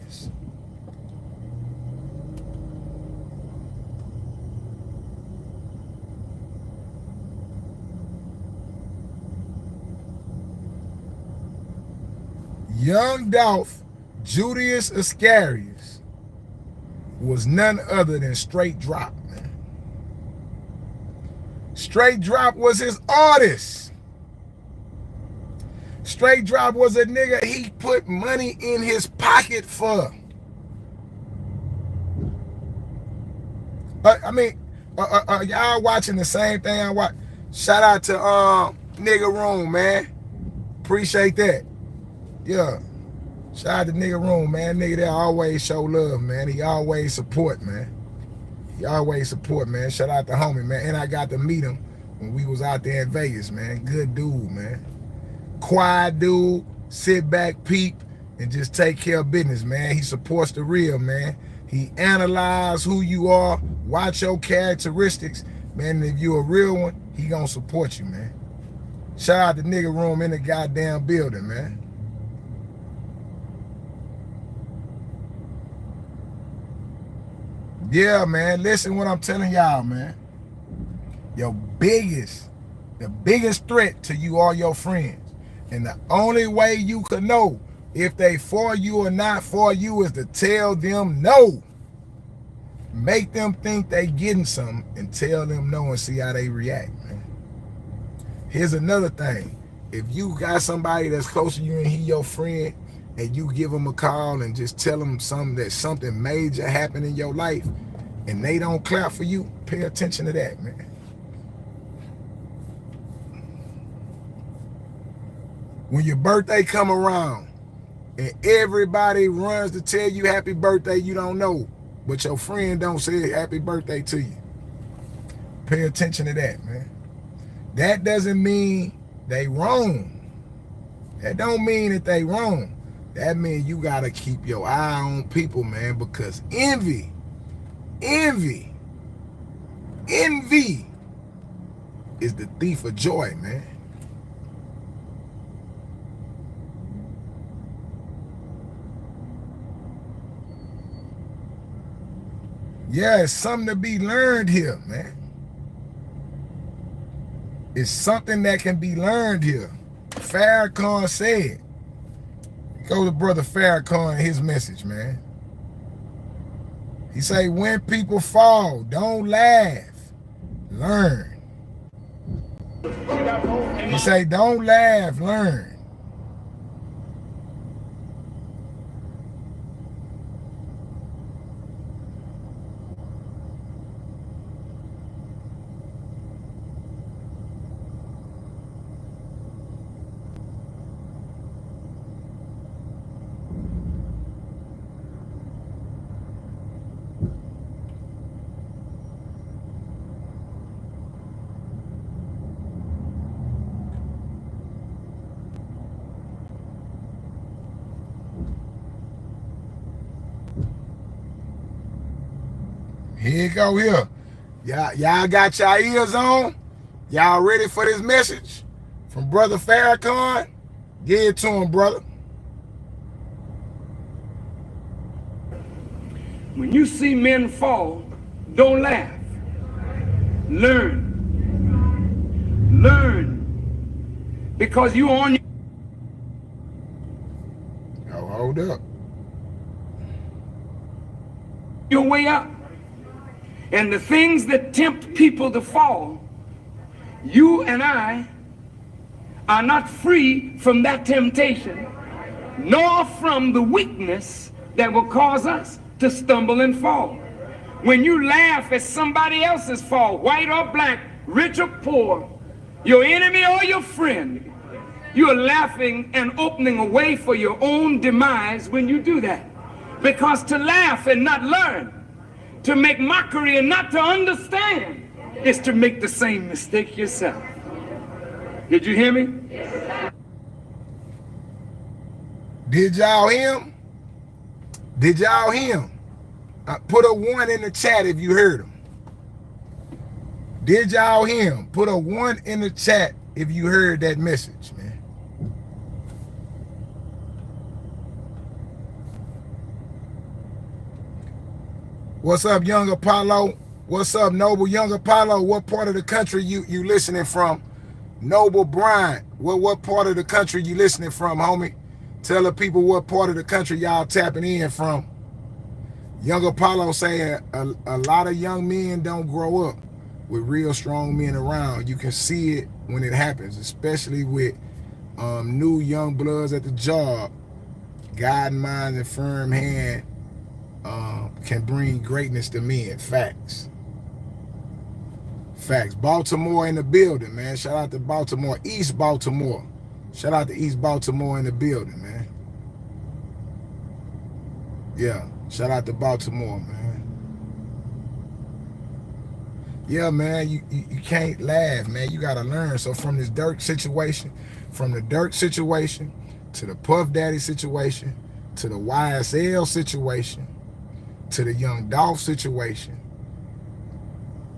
Young Dolph, Judas Iscariot, was none other than Straight Drop, man. Straight Drop was his artist. Straight Drop was a nigga he put money in his pocket for. Y'all watching the same thing I watch. Shout out to Nigga Room, man. Appreciate that. Yeah. Shout out to Nigga Room, man. Nigga that always show love, man. He always support, man. He always support, man. Shout out to homie, man. And I got to meet him when we was out there in Vegas, man. Good dude, man. Quiet dude, sit back, peep, and just take care of business, man. He supports the real, man. He analyze who you are, watch your characteristics, man. If you a real one, he gonna support you, man. Shout out to Nigga Room in the goddamn building, man. Yeah, man, listen what I'm telling y'all, man. The biggest threat to you are your friends. And the only way you can know if they for you or not for you is to tell them no. Make them think they getting something and tell them no and see how they react, man. Here's another thing. If you got somebody that's close to you and he your friend, and you give them a call and just tell them something major happened in your life and they don't clap for you, pay attention to that, man. When your birthday come around and everybody runs to tell you happy birthday, you don't know, but your friend don't say happy birthday to you. Pay attention to that, man. That doesn't mean they wrong. That don't mean that they wrong. That means you gotta keep your eye on people, man, because envy is the thief of joy, man. Yeah, it's something to be learned here, man. It's something that can be learned here. Farrakhan said, go to Brother Farrakhan and his message, man. He say, when people fall, don't laugh, learn. He say, don't laugh, learn. Here you go here. Y'all got y'all ears on? Y'all ready for this message from Brother Farrakhan? Give it to him, brother. When you see men fall, don't laugh. Learn. Learn. Because you on Oh, hold up. your way up. And the things that tempt people to fall, you and I are not free from that temptation, nor from the weakness that will cause us to stumble and fall. When you laugh at somebody else's fall, white or black, rich or poor, your enemy or your friend, you are laughing and opening a way for your own demise when you do that. Because to laugh and not learn, to make mockery and not to understand, is to make the same mistake yourself. Did you hear me? Did y'all hear him? Did y'all hear him? Put a 1 in the chat if you heard him. Did y'all hear him? Put a 1 in the chat if you heard that message, man. What's up, Young Apollo? What's up, Noble? Young Apollo, what part of the country you listening from? Noble Bryant, what part of the country you listening from, homie? Tell the people what part of the country y'all tapping in from. Young Apollo saying a lot of young men don't grow up with real strong men around. You can see it when it happens, especially with new young bloods at the job. Guiding minds and firm hand can bring greatness to men. Facts. Facts. Baltimore in the building, man. Shout out to Baltimore. East Baltimore. Shout out to East Baltimore in the building, man. Yeah. Shout out to Baltimore, man. Yeah, man. You can't laugh, man. You gotta learn. So from this Durk situation, from the Durk situation to the Puff Daddy situation to the YSL situation to the Young Dolph situation,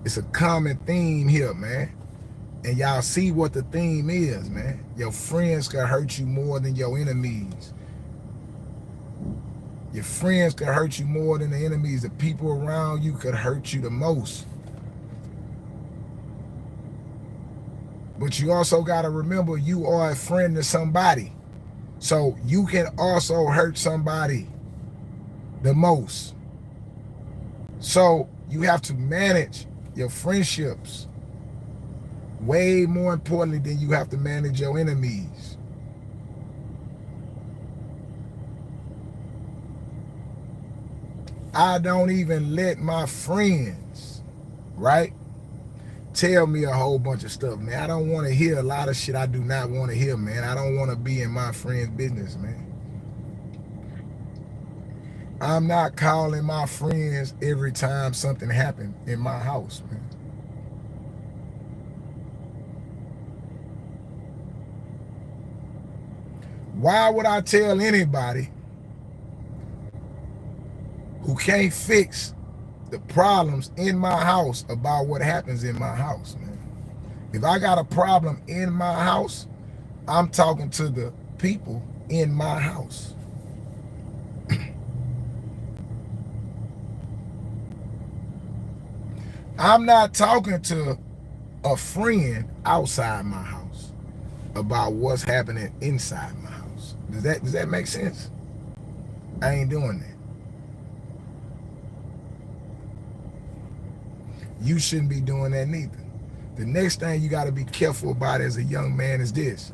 it's a common theme here, man. And y'all see what the theme is, man. Your friends can hurt you more than your enemies. Your friends can hurt you more than the enemies. The people around you could hurt you the most. But you also got to remember you are a friend to somebody. So you can also hurt somebody the most. So you have to manage your friendships way more importantly than you have to manage your enemies. I don't even let my friends, right, tell me a whole bunch of stuff, man. I don't want to hear a lot of shit I do not want to hear, man. I don't want to be in my friend's business, man. I'm not calling my friends every time something happened in my house, man. Why would I tell anybody who can't fix the problems in my house about what happens in my house, man? If I got a problem in my house, I'm talking to the people in my house. I'm not talking to a friend outside my house about what's happening inside my house. Does that make sense? I ain't doing that. You shouldn't be doing that neither. The next thing you got to be careful about as a young man is this.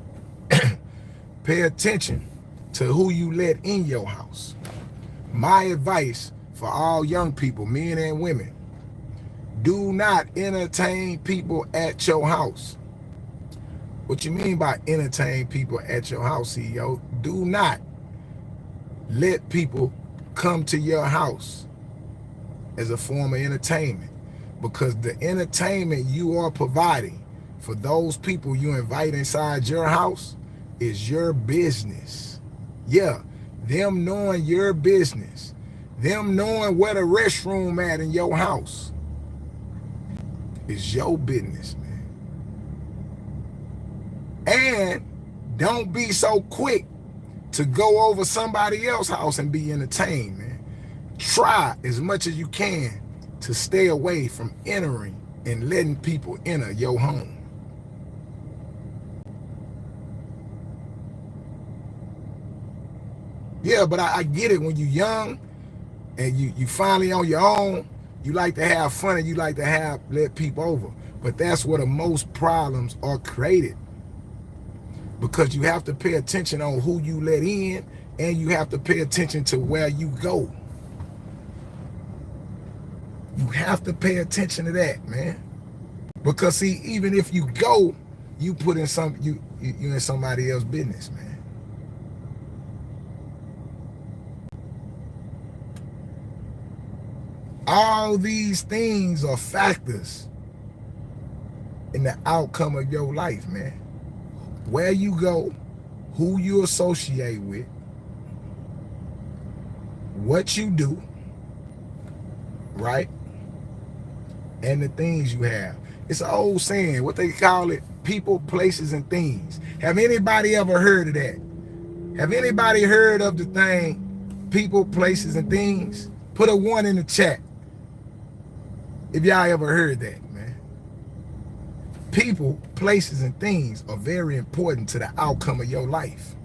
Pay attention to who you let in your house. My advice for all young people, men and women, do not entertain people at your house. What you mean by entertain people at your house, CEO? Do not let people come to your house as a form of entertainment, because the entertainment you are providing for those people you invite inside your house is your business. Yeah, them knowing your business, them knowing where the restroom at in your house is your business, man. And don't be so quick to go over somebody else's house and be entertained, man. Try as much as you can to stay away from entering and letting people enter your home. Yeah, but I get it. When you're young and you finally on your own, you like to have fun and you like to let people over. But that's where the most problems are created, because you have to pay attention on who you let in, and you have to pay attention to where you go. You have to pay attention to that, man. Because see, even if you go, you put in you in somebody else's business, man. All these things are factors in the outcome of your life, man. Where you go, who you associate with, what you do, right? And the things you have. It's an old saying, what they call it, people, places, and things. Have anybody ever heard of that? Have anybody heard of the thing, people, places, and things? Put a 1 in the chat if y'all ever heard that, man. People, places, and things are very important to the outcome of your life.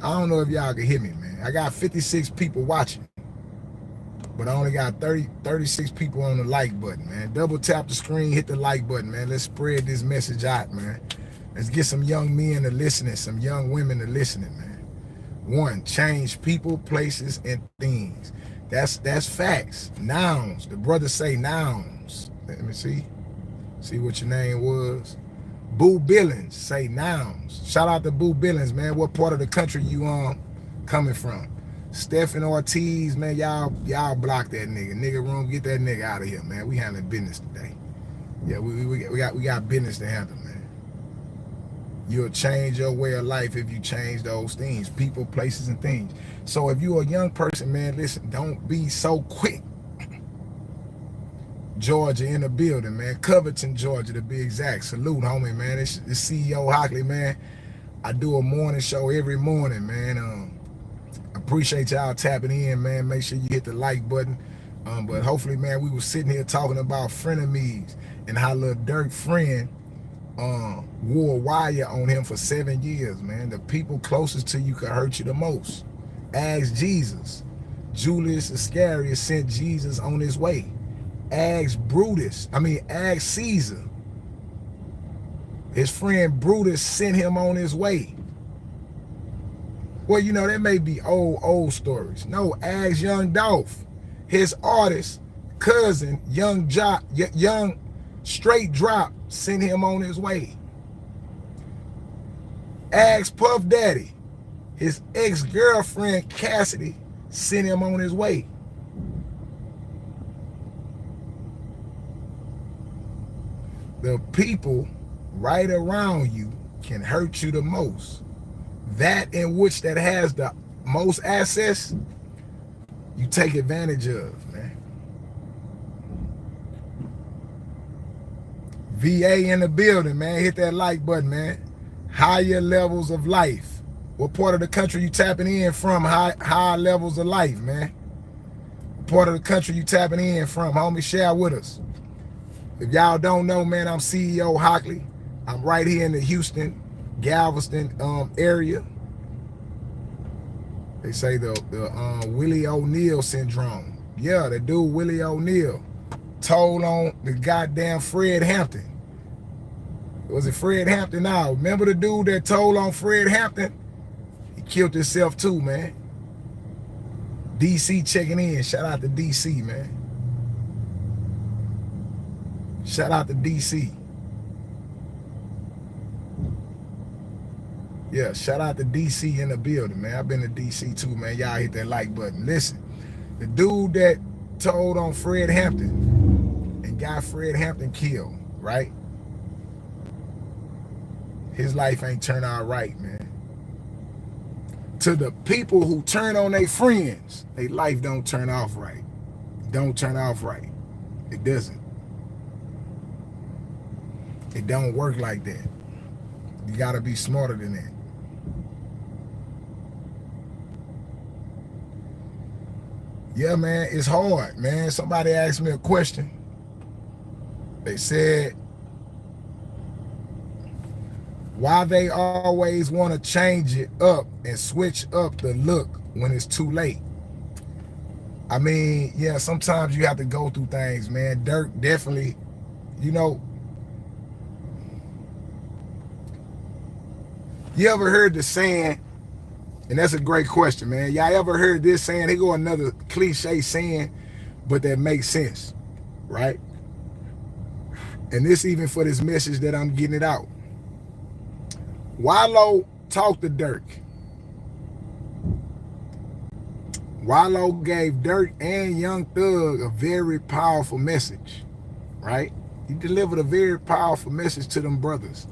I don't know if y'all can hear me, man. I got 56 people watching, but I only got 36 people on the like button, man. Double tap the screen, hit the like button, man. Let's spread this message out, man. Let's get some young men to listening, some young women to listening, man. 1, change people, places, and things. That's facts. Nouns. The brothers say nouns. Let me see. See what your name was. Boo Billings say nouns. Shout out to Boo Billings, man. What part of the country you coming from? Stephen Ortiz, man, y'all block that nigga. Nigga room, get that nigga out of here, man. We handling business today. Yeah, we got business to handle, man. You'll change your way of life if you change those things, people, places, and things. So if you're a young person, man, listen, don't be so quick. Georgia in the building, man. Covington, Georgia, to be exact. Salute, homie, man. It's CEO Hockley, man. I do a morning show every morning, man. Appreciate y'all tapping in, man. Make sure you hit the like button. But hopefully, man, we were sitting here talking about frenemies and how Lil Durk friend wore a wire on him for 7 years, man. The people closest to you could hurt you the most. Ask Jesus. Julius Iscariot sent Jesus on his way. Ask Caesar. His friend Brutus sent him on his way. Well, you know, that may be old stories. No, ask Young Dolph. His artist, cousin, Young Straight Drop sent him on his way. Ask Puff Daddy. His ex-girlfriend, Cassidy, sent him on his way. The people right around you can hurt you the most. That in which that has the most access, you take advantage of, man. VA in the building, man. Hit that like button, man. Higher levels of life. What part of the country you tapping in from? High levels of life, man. What part of the country you tapping in from? Homie, share with us. If y'all don't know, man, I'm CEO Hockley. I'm right here in the Houston, Galveston area. They say the Willie O'Neal syndrome. Yeah, the dude Willie O'Neal told on the goddamn Fred Hampton. Was it Fred Hampton? Now, remember the dude that told on Fred Hampton? He killed himself too, man. DC checking in. Shout out to DC, man. Shout out to DC. Yeah, shout out to DC in the building, man. I've been to DC too, man. Y'all hit that like button. Listen, the dude that told on Fred Hampton and got Fred Hampton killed, right? His life ain't turned out right, man. To the people who turn on their friends, their life don't turn off right. Don't turn off right. It doesn't. It don't work like that. You gotta be smarter than that. Yeah, man, it's hard, man. Somebody asked me a question. They said, why they always want to change it up and switch up the look when it's too late. I mean, yeah, sometimes you have to go through things, man. Durk definitely, you know. You ever heard the saying, and that's a great question, man. Y'all ever heard this saying? Here go another cliche saying, but that makes sense, right? And this even for this message that I'm getting it out. Wallow talked to Durk. Wallow gave Durk and Young Thug a very powerful message, right? He delivered a very powerful message to them brothers,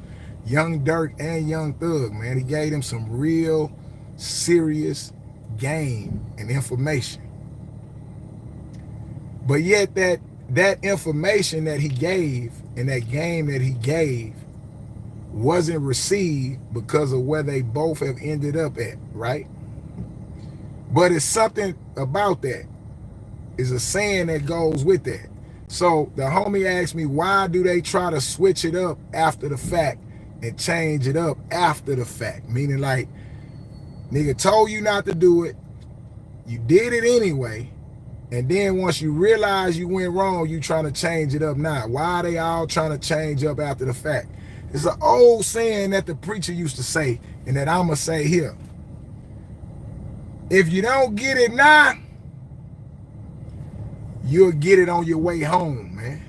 Young Durk and Young Thug, man. He gave them some real serious game and information. But yet that information that he gave and that game that he gave wasn't received because of where they both have ended up at, right? But it's something about that. It's a saying that goes with that. So the homie asked me, why do they try to switch it up after the fact and change it up after the fact? Meaning like, nigga told you not to do it, you did it anyway, and then once you realize you went wrong, you trying to change it up now. Why are they all trying to change up after the fact? It's an old saying that the preacher used to say, and that I'ma say here. If you don't get it now, you'll get it on your way home, man.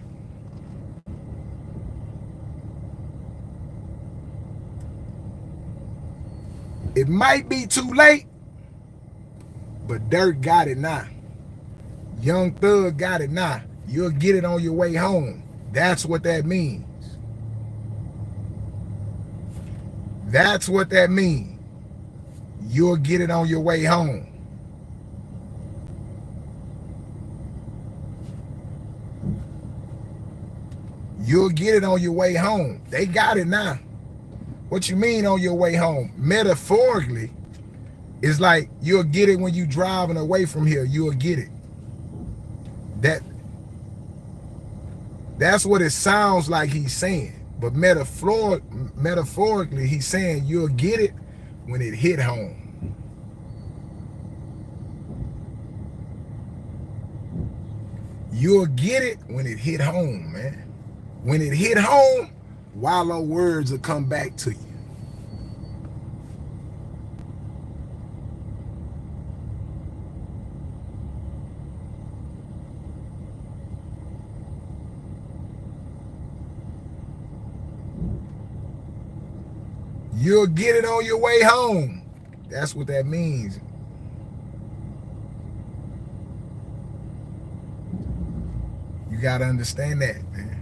It might be too late, but Durk got it now. Young Thug got it now. You'll get it on your way home. That's what that means. That's what that means. You'll get it on your way home. You'll get it on your way home. They got it now. What you mean on your way home? Metaphorically, it's like you'll get it when you driving away from here. You'll get it. That's what it sounds like he's saying. But metaphorically, he's saying you'll get it when it hit home. You'll get it when it hit home, man. When it hit home, Wallow words will come back to you. You'll get it on your way home. That's what that means. You gotta understand that, man.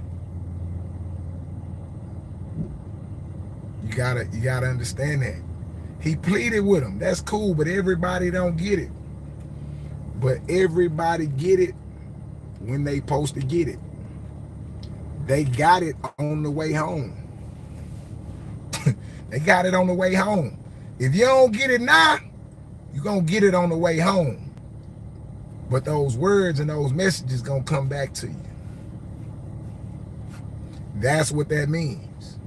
You gotta understand that. He pleaded with him. That's cool, but everybody don't get it. But everybody get it when they supposed to get it. They got it on the way home. They got it on the way home. If you don't get it now, you're gonna get it on the way home. But those words and those messages gonna come back to you. That's what that means.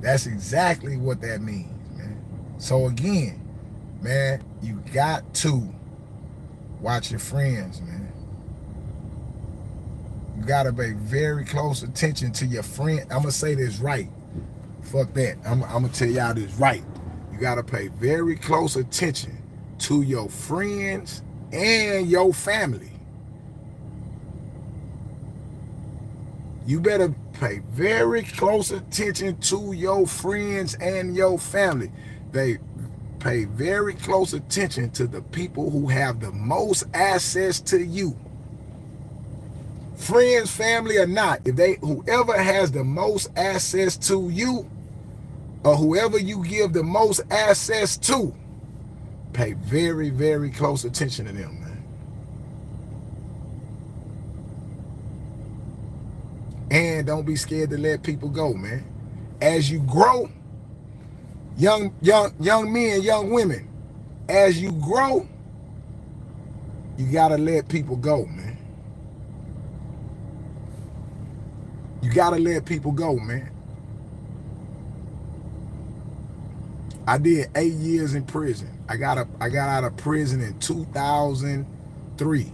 That's exactly what that means, man. So again, man, you got to watch your friends, man. You gotta pay very close attention to your friend. I'm gonna say this right. Fuck that. I'm gonna tell y'all this right. You gotta pay very close attention to your friends and your family. You better pay very close attention to your friends and your family. They pay very close attention to the people who have the most access to you. Friends, family or not, whoever has the most access to you, or whoever you give the most access to, pay very, very close attention to them, man. And don't be scared to let people go, man. As you grow, young men, young women, as you grow, you gotta let people go, man. You gotta let people go, man. I did 8 years in prison. I got out of prison in 2003.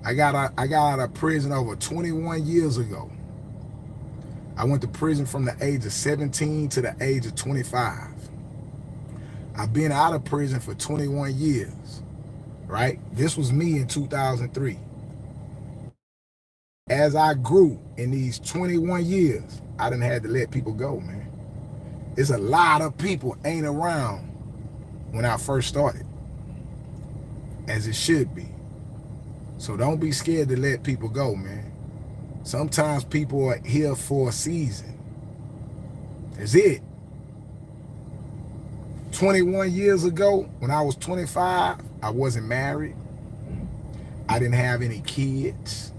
I got out of prison over 21 years ago. I went to prison from the age of 17 to the age of 25. I've been out of prison for 21 years, right? This was me in 2003. As I grew in these 21 years, I done had to let people go, man. There's a lot of people ain't around when I first started, as it should be. So don't be scared to let people go, man. Sometimes people are here for a season. That's it. 21 years ago, when I was 25, I wasn't married. I didn't have any kids,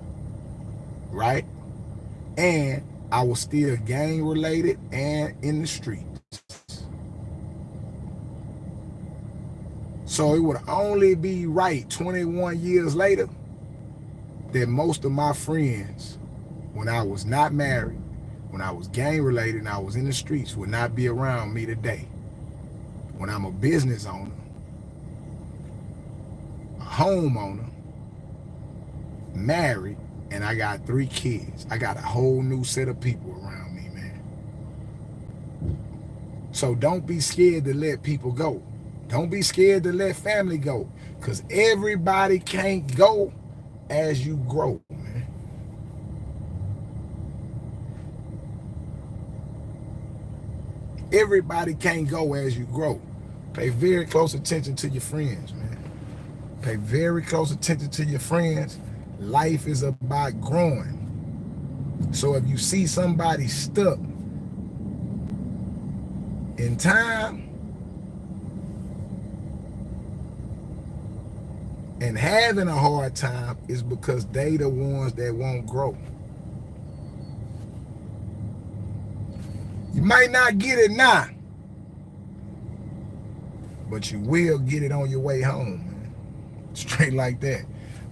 right? And I was still gang related and in the streets. So it would only be right 21 years later that most of my friends, when I was not married, when I was gang related and I was in the streets, would not be around me today. When I'm a business owner, a homeowner, married, and I got 3 kids. I got a whole new set of people around me, man. So don't be scared to let people go. Don't be scared to let family go, because everybody can't go as you grow, man. Everybody can't go as you grow. Pay very close attention to your friends, man. Pay very close attention to your friends. Life is about growing. So if you see somebody stuck in time and having a hard time, is because they the ones that won't grow. You might not get it now, but you will get it on your way home, man. Straight like that.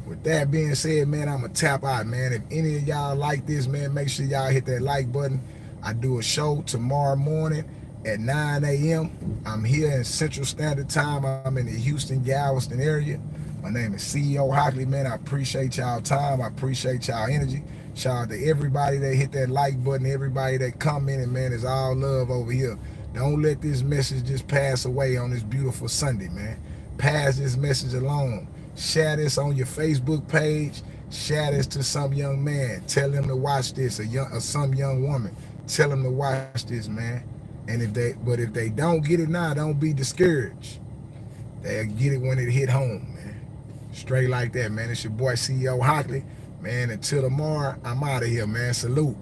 With that being said, man, I'm going to tap out, man. If any of y'all like this, man, make sure y'all hit that like button. I do a show tomorrow morning at 9 a.m. I'm here in Central Standard Time. I'm in the Houston, Galveston area. My name is CEO Hockley, man. I appreciate y'all time. I appreciate y'all energy. Shout out to everybody that hit that like button, everybody that commented, man. It's all love over here. Don't let this message just pass away on this beautiful Sunday, man. Pass this message along. Share this on your Facebook page. Share this to some young man. Tell him to watch this, or some young woman. Tell them to watch this, man. And if they don't get it now, don't be discouraged. They'll get it when it hit home, man. Straight like that, man. It's your boy CEO Hockley, man. Until tomorrow, I'm out of here, man. Salute.